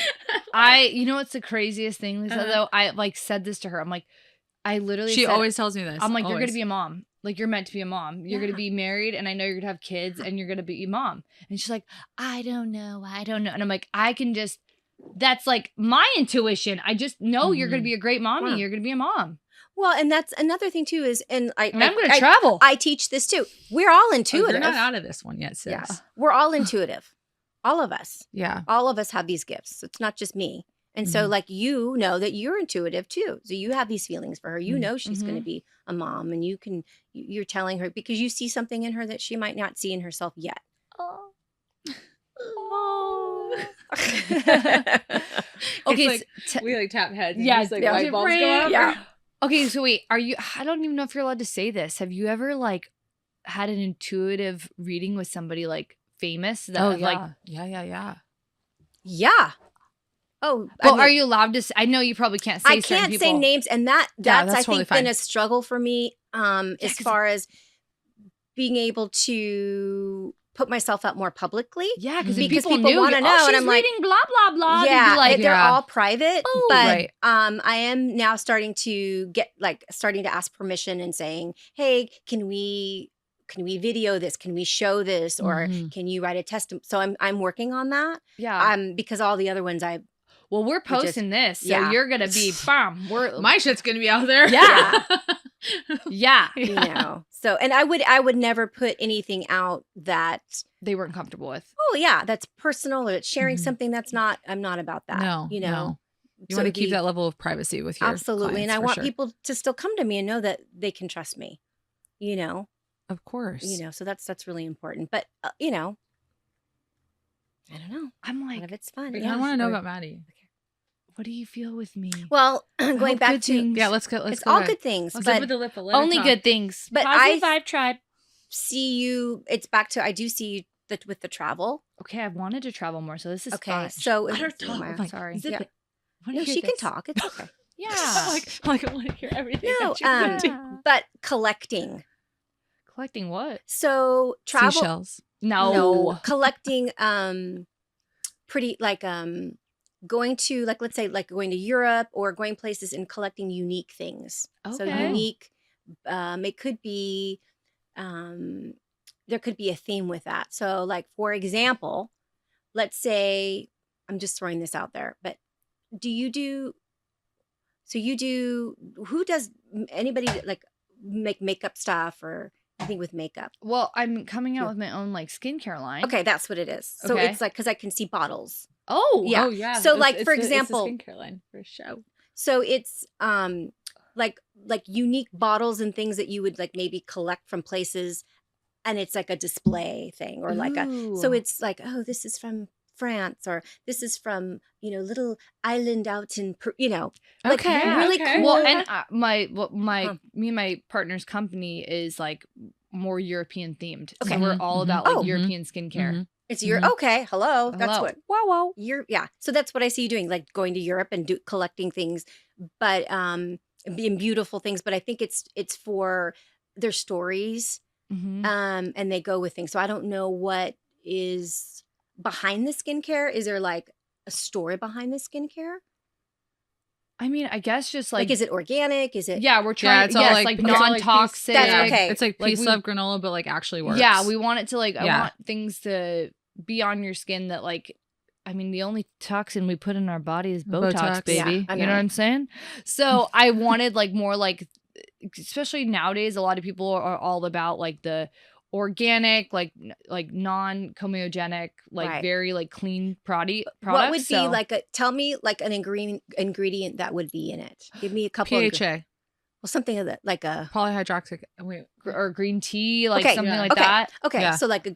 you know what's the craziest thing, Lisa, though? I like said this to her. I'm like, I literally She said, always tells me this. I'm like, you're going always. to be a mom. Like, you're meant to be a mom. You're going to be married, and I know you're going to have kids, and you're going to be a mom. And she's like, I don't know. And I'm like, that's like my intuition. I just know you're going to be a great mommy. Wow. You're going to be a mom. Well, and that's another thing too is, and I'm going to travel. I teach this too. We're all Oh, intuitive. you're not out of this one yet, sis. Yeah. We're all intuitive. All of us. Yeah. All of us have these gifts. It's not just me. And so like, you know that you're intuitive too. So you have these feelings for her. You know she's going to be a mom, and you're telling her because you see something in her that she might not see in herself yet. Oh. Okay, Okay. we like tap heads. Yeah, just, like yeah. light bulbs go up. Yeah. Okay, so wait, I don't even know if you're allowed to say this. Have you ever like had an intuitive reading with somebody like famous that Oh have, yeah. like, Yeah. Yeah. Oh, well, I mean, are you allowed to I know you probably can't say I certain can't say people. names, and that's that's I totally think been fine. a struggle for me as 'cause- far as being able to put myself out more publicly. Yeah, because Because people people knew wanna you, know, oh, and she's I'm like, reading blah blah blah. They'd Yeah, be like, they're Yeah. all private, Oh, but right. I am now starting to ask permission and saying, "Hey, can we video this? Can we show this? Or Mhm. can you write a testimony?" So I'm working on that. yeah. Because all the other ones Well, we're just- posting this, so yeah. you're gonna be bam. We're My shit's gonna be out there. Yeah. yeah. So, and I would never put anything out that, They weren't comfortable with. oh yeah, that's personal, or it's sharing Mhm. something I'm not about that. No. You No. You So want to it'd keep be- that level of privacy with your absolutely. And clients, I for want sure. people to still come to me and know that they can trust me, Of course. so that's really important. But, I don't know. I'm A lot like, of it's fun. I Yeah. want to know about Maddie. what do you feel with me? Well, I going hope back good to, things. Yeah, let's go. Let's it's go all back. good things, Let's but open the lip. Let her Only talk. good things. But Positive I- Vibe Tribe. see you, it's back to, I do see you with the travel. Okay, I wanted to travel more, so this is Okay. fun. So, Let her it's- talk. my- Like, sorry. zip Yeah. it. I wanna no, hear she can this. talk. It's okay. Yeah. like I want to hear everything. No, that you would do. but collecting. Collecting what? So travel. Seashells. No. Collecting pretty like going to, like, let's say, like going to Europe or going places and collecting unique things. So Okay. unique, it could be there could be a theme with that. So, like, for example, let's say, I'm just throwing this out there, but who does, anybody like make makeup stuff or anything with makeup? Well, I'm coming out Yeah. with my own like skincare line. Okay, that's what it is. So Okay. it's like, because I can see bottles Oh, Yeah. Oh yeah. So, It's- like, it's for the- it's the example- skincare line for show. So it's like unique bottles and things that you would like maybe collect from places, and it's like a display thing, or like so Ooh. it's like, oh, this is from France, or this is from little island out in like Okay, really okay. cool. Well, and my Huh. me and my partner's company is like more European themed. Okay. So we're all about like Oh. European skincare. Mhm. It's okay. Hello, that's Hello. what Wow. you're. Yeah, so that's what I see you doing, like going to Europe and collecting things, but being beautiful things. But I think it's for their stories, Mm-hmm. and they go with things. So I don't know what is behind the skincare. Is there like a story behind the skincare? I mean, I guess just Like, like, is it organic? Is it? yeah, we're Yeah, trying. it's all Yes, like like it's all like non-toxic. That's okay. It's like Like, peace we- love granola, but like actually works. Yeah, we want it to like. I Yeah. want things to be on your skin that like. I mean, the only toxin we put in our body is Botox, Botox. baby. Yeah, I you know know. what I'm saying? So I wanted like more like, especially nowadays, a lot of people are all about like the organic, like non-comedogenic, like Right. very like clean products. What would be So- like tell me like an ingredient that would be in it? Give me a couple. PHA, Well, something of that, like a. polyhydroxy. Wait, or green tea, like Okay, something yeah. like Okay. that. Okay, Yeah. so like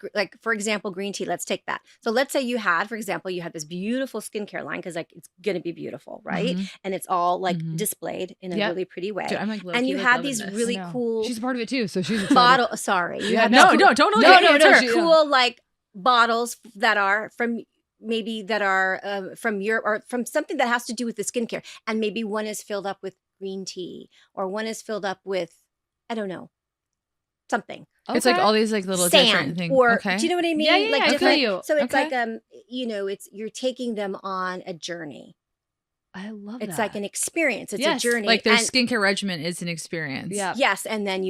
for example, green tea. Let's take that. So let's say you had, for example, you had this beautiful skincare line because like it's gonna be beautiful, right? Mhm. And it's all like Mhm. displayed in a Yep. really pretty way. Dude, I'm like, And you low-key, had loving these this. really I know. cool She's a part of it too, so she's excited. bottle. Sorry, you Yeah, had No, these no, don't look No, at me. no, It's no, her. she- cool like bottles that are from from Europe or from something that has to do with the skincare, and maybe one is filled up with green tea or one is filled up with, I don't know, something. It's like Okay. all these like little different Sand, thing. or Okay. do you know what I mean? Yeah, yeah, like I feel different. you. So it's Okay. like it's you're taking them on a journey. I love It's that. like an experience. It's Yes, a journey. Like their and, skincare regimen is an experience. Yeah. yes, and then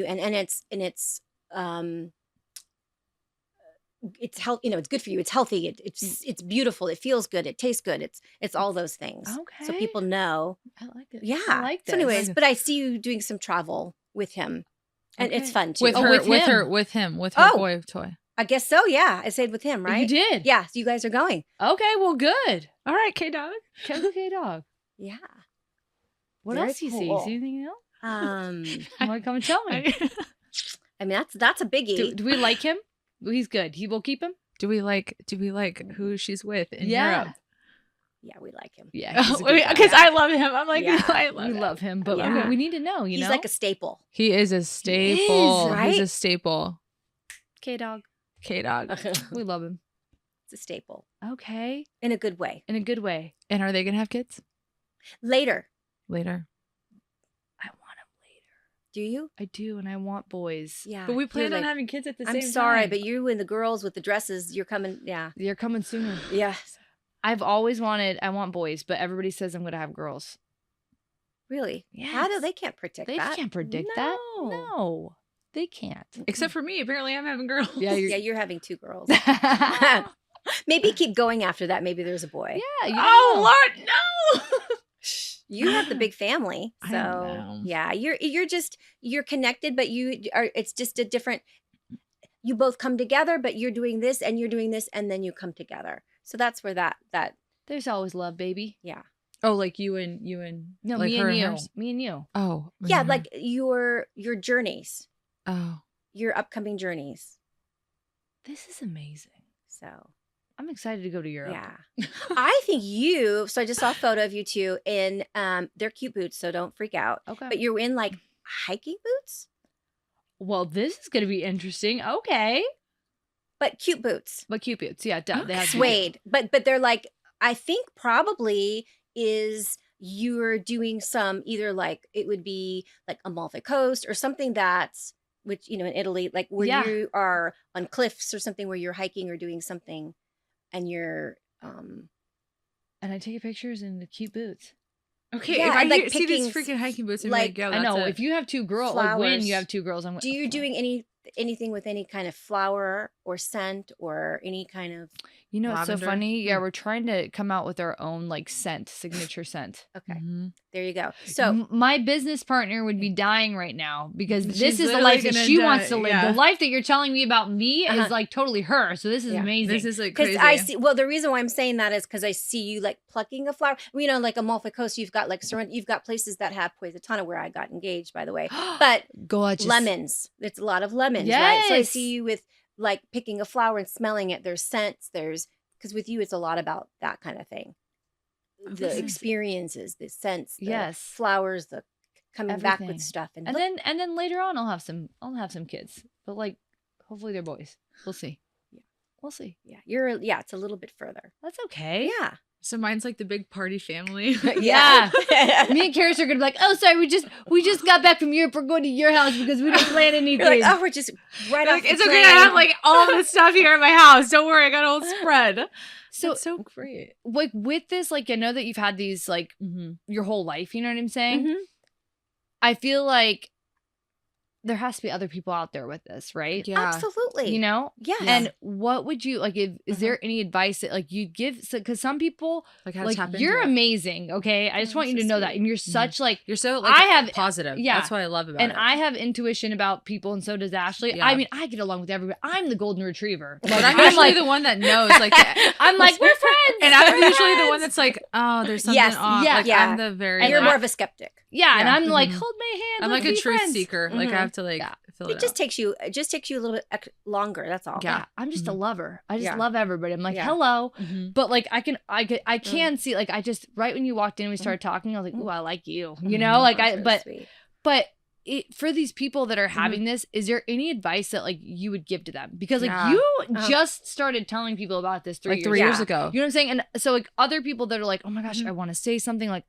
it's health. It's good for you. It's healthy. It's beautiful. It feels good. It tastes good. It's all those things. So Okay. people know. I like it. Yeah. I like this. So anyways, but I see you doing some travel with him, and it's Okay. fun too. With Oh, her, with with him. her Oh. boy toy. I guess so. Yeah, I stayed with him, right? You did. Yeah. So you guys are going. Okay. Well, good. All right, K dog. Okay, dog. Yeah. What Very else do you see? cool. See anything else? You Want to come and tell me? I mean, that's a biggie. Do we like him? He's good. He will keep him. Do we like who she's with in Yeah. Europe? Yeah, we like him. Yeah, he's a good guy. Because I love him. I'm like, Yeah. I love we him. love him, but Yeah. we need to know. You He's know, like a staple. He is a staple. right? He's a staple. K dog. K dog. It's We love him. a staple Okay, in a good way. in a good way. And are they gonna have kids Later, later? I want him later. do you? I do, and I want boys. Yeah. But we You're plan on like, having kids at the I'm same sorry, time. but you and the girls with the dresses, you're coming. Yeah. You're coming sooner. Yes. I've always wanted. I want boys, but everybody says I'm gonna have girls. Really? How do Yes. they can't predict They that? can't predict that. No. No, they can't. Except for me, apparently I'm having girls. Yeah, Yeah, you're having two girls. yeah, Maybe keep going after that. Maybe there's a boy. you Oh know. Lord, no! You have the big family, I so know. yeah, you're connected, but you are. It's just a different. You both come together, but you're doing this and you're doing this, and then you come together. So that's where that There's always love, baby. yeah Oh, like you and No, like me her and you. hers? Me and you. Oh, yeah mhm. like your journeys, oh, your upcoming journeys. This is amazing. So I'm excited to go to Europe. yeah, I think you. So I just saw a photo of you two in they're cute boots, so don't freak out. Okay. But you're in like hiking boots, Well, this is going to be interesting. Okay. but cute boots. But cute boots. Yeah, they have to be cute. Suede, but they're like, I think probably is you're doing some either like it would be like Amalfi Coast or something that's which in Italy, like where Yeah. you are on cliffs or something where you're hiking or doing something, and you're And I take pictures in the cute boots. okay. Yeah, if I and, like, see these picking, freaking hiking boots, I'm like, like, yo, I know. that's If you have two girls, like when flowers. you have two girls, I'm do you doing anything with any kind of flower or scent or any kind of You know, it's so Lavender. funny. Yeah, we're trying to come out with our own like scent, signature scent. Okay. Mm-hmm. There you go. So My business partner would be dying right now because this She's is the literally life that gonna she die, wants to live. yeah. The life that you're telling me about me Uh-huh. is like totally her. So this is Yeah. amazing. This is like because crazy. I see, well, the reason why I'm saying that is because I see you like plucking a flower. You know, like Amalfi Coast, you've got like you've got places that have poisatana where I got engaged, by the way. But gorgeous. lemons, it's a lot of lemons, right? So I Yes. see you with like picking a flower and smelling it. There's scents. Because with you, it's a lot about that kind of thing. The this is- experiences, the scents, the Yes. flowers, the coming back Everything. with stuff, and And then later on I'll have some kids. But like hopefully they're boys. We'll see. Yeah. We'll see. yeah, it's a little bit further. That's okay. Yeah, So mine's like the big party family. Yeah. Me and Karis are gonna be like, oh, sorry, we just got back from Europe. We're going to your house because we didn't plan anything. You're like, oh, we're just right off. Like, the it's okay. plane. I have like all the stuff here at my house. Don't worry, I got a whole spread. So That's so great. like with this, like I know that you've had these like Mm-hmm. your whole life. You know what I'm saying? Mhm. I feel like there has to be other people out there with this, right? Yeah. Absolutely. You know? Yes. And what would you like? Is there any advice that like you'd give? Because some people Like how like to tap you're into it. amazing. Okay, I just Oh, want you so to know that, sweet. and you're such like. You're so like I have- positive. yeah. That's what I love about And it. I have intuition about people, and so does Ashley. Yeah. I mean, I get along with everybody. I'm the golden retriever. But Like, I'm I'm usually like, the one that knows. Like, I'm like, we're friends. and I'm we're usually the friends. one that's like, oh, there's something Yes, off. yeah, Like, yeah. I'm the very. And you're like, more of a skeptic. Yeah, and Yeah. I'm like, Mhm. hold my hand. I'm let's like a be truth friends. seeker. Like Mhm. I have to like Yeah. fill It it just out. takes you. It just takes you a little bit longer. That's all. Yeah. Yeah, I'm just a Mhm. lover. I just Yeah. love everybody. I'm like, Yeah. hello. Mhm. But like I can see like I just right when you walked in and we started talking, I was like, ooh, I like you. You know, like Oh, I so but sweet. but for these people that are having this, is there any advice that like you would give to them? Because like Yeah. you Uh-huh. just started telling people about this 3 Like years 3 ago. years Yeah. ago. You know what I'm saying? And so like other people that are like, oh my gosh, Mhm. I want to say something like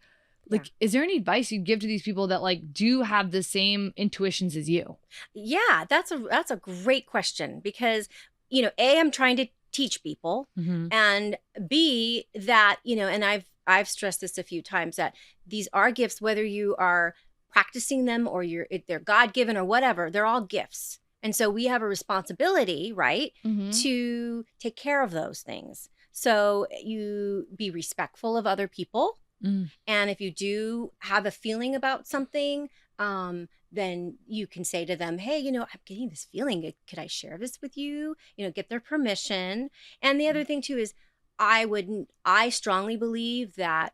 is there any advice you'd give to these people that like do have the same intuitions as you? Yeah, that's a great question because A, I'm trying to teach people, Mm-hmm. and B, that and I've stressed this a few times that these are gifts, whether you are practicing them or they're God-given or whatever, they're all gifts. And so we have a responsibility, right, to take care of those things. So you be respectful of other people. Mm. And if you do have a feeling about something, then you can say to them, hey, I'm getting this feeling. Could I share this with you? Get their permission. And the other thing too is I strongly believe that,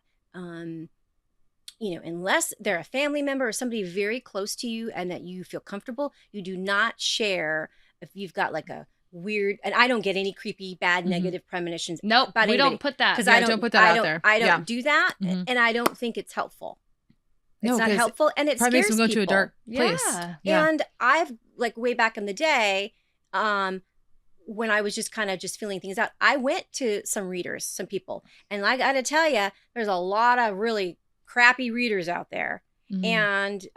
unless they're a family member or somebody very close to you and that you feel comfortable, you do not share if you've got like a weird, and I don't get any creepy, bad, Mhm. negative premonitions. Nope, about we anybody. don't put that. Because Yeah, I don't put that out there. I don't Yeah. do that, Mhm. and I don't think it's helpful. It's No, not 'cause helpful, and it Probably makes scares them go to a people. dark place. Yeah. Yeah. And I've like way back in the day, when I was just kind of just feeling things out, I went to some readers, some people, and I got to tell you, there's a lot of really crappy readers out there, Mhm. and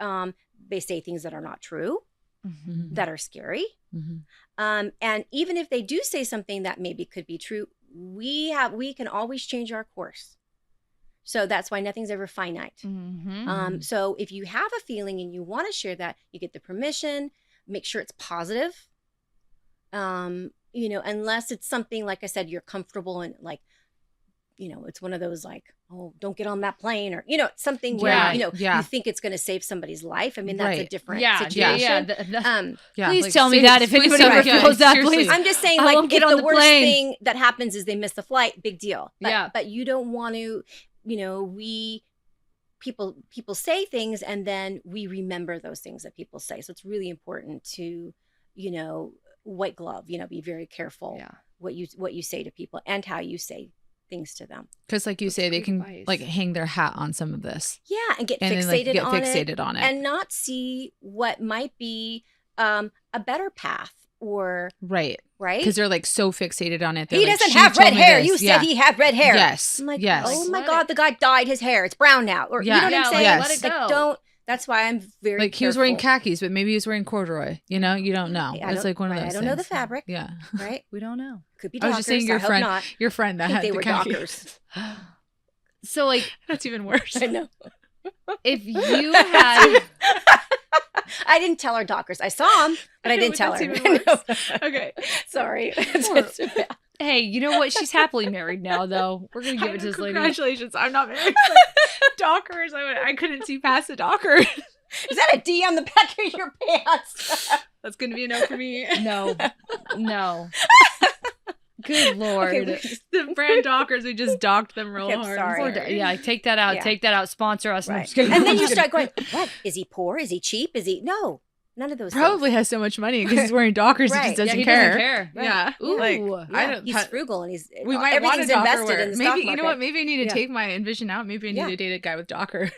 they say things that are not true, Mhm. that are scary. Mhm. And even if they do say something that maybe could be true, we can always change our course. So that's why nothing's ever finite. Mm-hmm. So if you have a feeling and you want to share that, you get the permission, make sure it's positive. Unless it's something, like I said, you're comfortable and like, it's one of those like, oh, don't get on that plane or, something where, Yeah, yeah. you think it's going to save somebody's life. I mean, that's a Right. different Yeah, situation. yeah. Yeah, Please like, tell me please- that if please anybody tell me- ever yeah, feels that, seriously. please. I'm just saying, I like, won't if get on the the worst plane. thing that happens is they miss the flight, big deal. But, Yeah. but you don't want to, people say things and then we remember those things that people say. So it's really important to, white glove, be very careful Yeah. what you say to people and how you say things to them. Because like you say, they great can advice. like hang their hat on some of this Yeah, and get and fixated then like get on fixated on it. and not see what might be a better path or Right. right. Because they're like so fixated on it. They're He like, doesn't "She have told red me hair. this." You Yeah. said he had red hair. Yes. I'm like, yes. oh my Let God, it- the guy dyed his hair. It's brown now. Or Yeah. you know what I'm Yeah, saying? yes. let it Like, go. don't. That's why I'm very Like he was wearing careful, khakis, but maybe he was wearing corduroy. You know, you don't know. I It's don't- like one of right, those. I don't know the things. fabric. Yeah. right? We don't know. Could be I was Dockers. just saying your I hope friend, not. your friend that I think had they the were khakis. Dockers. So like, That's even worse. I know. if you had, I didn't tell her Dockers. I saw him, but I know, didn't but tell that's her. even I know. worse. Okay. Sorry. Poor- It's bad. Hey, you know what? She's happily married now, though. We're gonna give I it to know, this lady. congratulations. I'm not married. Like, Dockers. I couldn't see past the Docker. Is that a D on the back of your pants? That's gonna be a no for me. No. Good Lord. Okay, The brand Dockers, we just docked them real Okay, I'm hard. sorry. Yeah, take that out. Yeah. Take that out. Sponsor us. No, I'm Right. just kidding. And then you start going, what? Is he poor? Is he cheap? Is he? No, none of those Probably things. has so much money because he's wearing Dockers. Right. He just Yeah, doesn't he care. doesn't care. Yeah. Ooh. Like, Yeah, I don't. he's frugal and he's We might want a everything's Docker invested wear. in the stock Maybe you know what? market. Maybe I need to Yeah. take my envision out. Maybe I need Yeah. to date a guy with Dockers.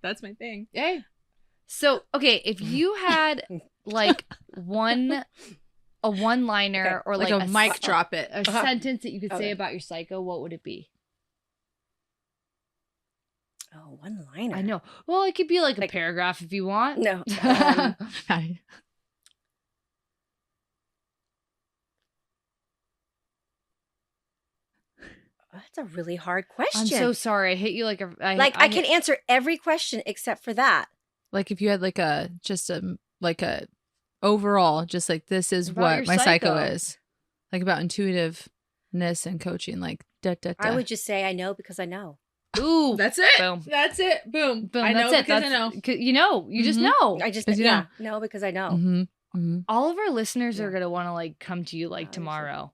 That's my thing. Hey. So, okay, if you had like a one-liner Okay. or Like like a mic drop it. a sentence that you could say Okay. about your psycho, what would it be? Oh, one liner. I know. Well, it could be like a Like- paragraph if you want. No. That's a really hard question. I'm so sorry. I hit you like a I can answer every question except for that. Like if you had like a overall, just like this is About what your my psycho psycho. is. Like about intuitiveness and coaching. Like da da da. I would just say I know because I know. Ooh. That's it. Boom. That's it. Boom. Boom. I know That's it. because That's, I know. You know. You just Mhm. know. I just Because you yeah, know because I know. Mm-hmm. Mm-hmm. All of our listeners are Yeah. gonna want to like come to you like Oh, tomorrow.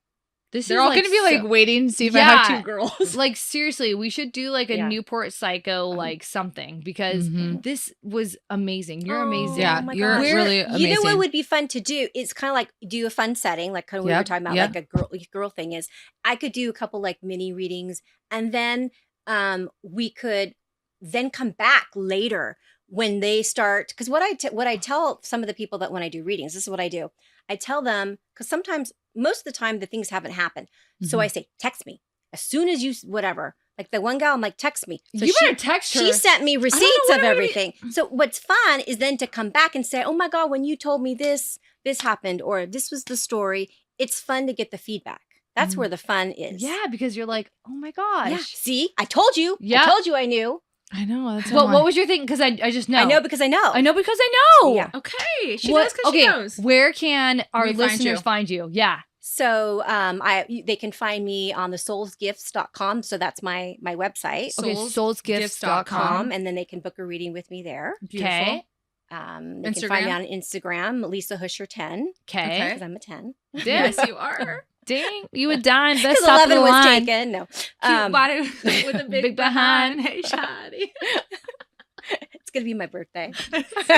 This They're is all like gonna be like so- waiting to see if I have Yeah. two girls. like seriously, we should do like a Yeah. Newport Psycho like something because Mhm. this was amazing. You're Oh, amazing. Yeah, my you're gosh. really You know amazing. what would be fun to do? It's kind of like do a fun setting, like kind of we were Yep, talking about, yep. like a girl thing is. I could do a couple like mini readings, and then we could then come back later when they start. Because what I tell some of the people that when I do readings, this is what I do. I tell them because sometimes most of the time the things haven't happened, so Mhm. I say text me as soon as you whatever. Like the one gal, I'm like text me. So you better text her. she sent me receipts what of I would- everything. So what's fun is then to come back and say, "Oh my God, when you told me this happened, or this was the story." It's fun to get the feedback. That's Mhm. where the fun is. Yeah, because you're like, oh my gosh. Yeah. See, I told you. Yeah. I told you I knew. I know. That's What was your thing? Because I just know. I know because I know. I know because I know. Yeah. Okay. She What- knows because okay, she knows. where can our We find listeners you. find you? Yeah. So they can find me on the soulsgifts.com. So that's my website. Okay, soulsgifts.com. And then they can book a reading with me there. Beautiful. Okay. They can find me on Instagram, Lisa Huscher 10, Okay. because I'm a 10. Yes, you are. Dang. You a dime. Best Because top of 11 the was line. taken. No. Cute body with a big, Big behind. behind. Hey, Shadi. It's going to be my birthday.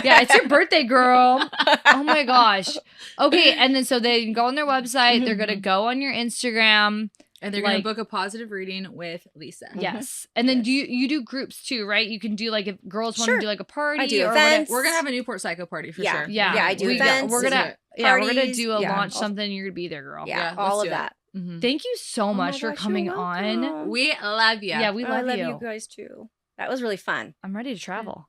Yeah, it's your birthday, girl. Oh my gosh. Okay, and then so they can go on their website. They're gonna go on your Instagram. And they're Like- gonna book a positive reading with Lisa. Yes, and then do you do groups too, right? You can do like if girls want Sure. to do like a party. I do or events. We're gonna have a Newport Psycho party for Yeah. sure. Yeah, Yeah, I do events. We're Let's gonna do it. we're gonna Parties, do a yeah. launch something. You're gonna be there, girl. Yeah, Yeah, all let's of do it. that. Mhm. Thank you so Oh my much for gosh, coming you're on. welcome. We love you. Yeah, we Oh, I love love you. you guys too. That was really fun. I'm ready to travel.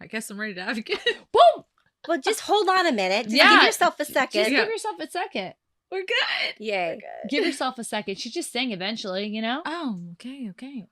I guess I'm ready to advocate. Boom. Well, just hold on a minute. Just Yeah. give yourself a second. Just Yeah. give yourself a second. We're good. Yay. Give yourself a second. She just sang eventually, you know. Oh, okay.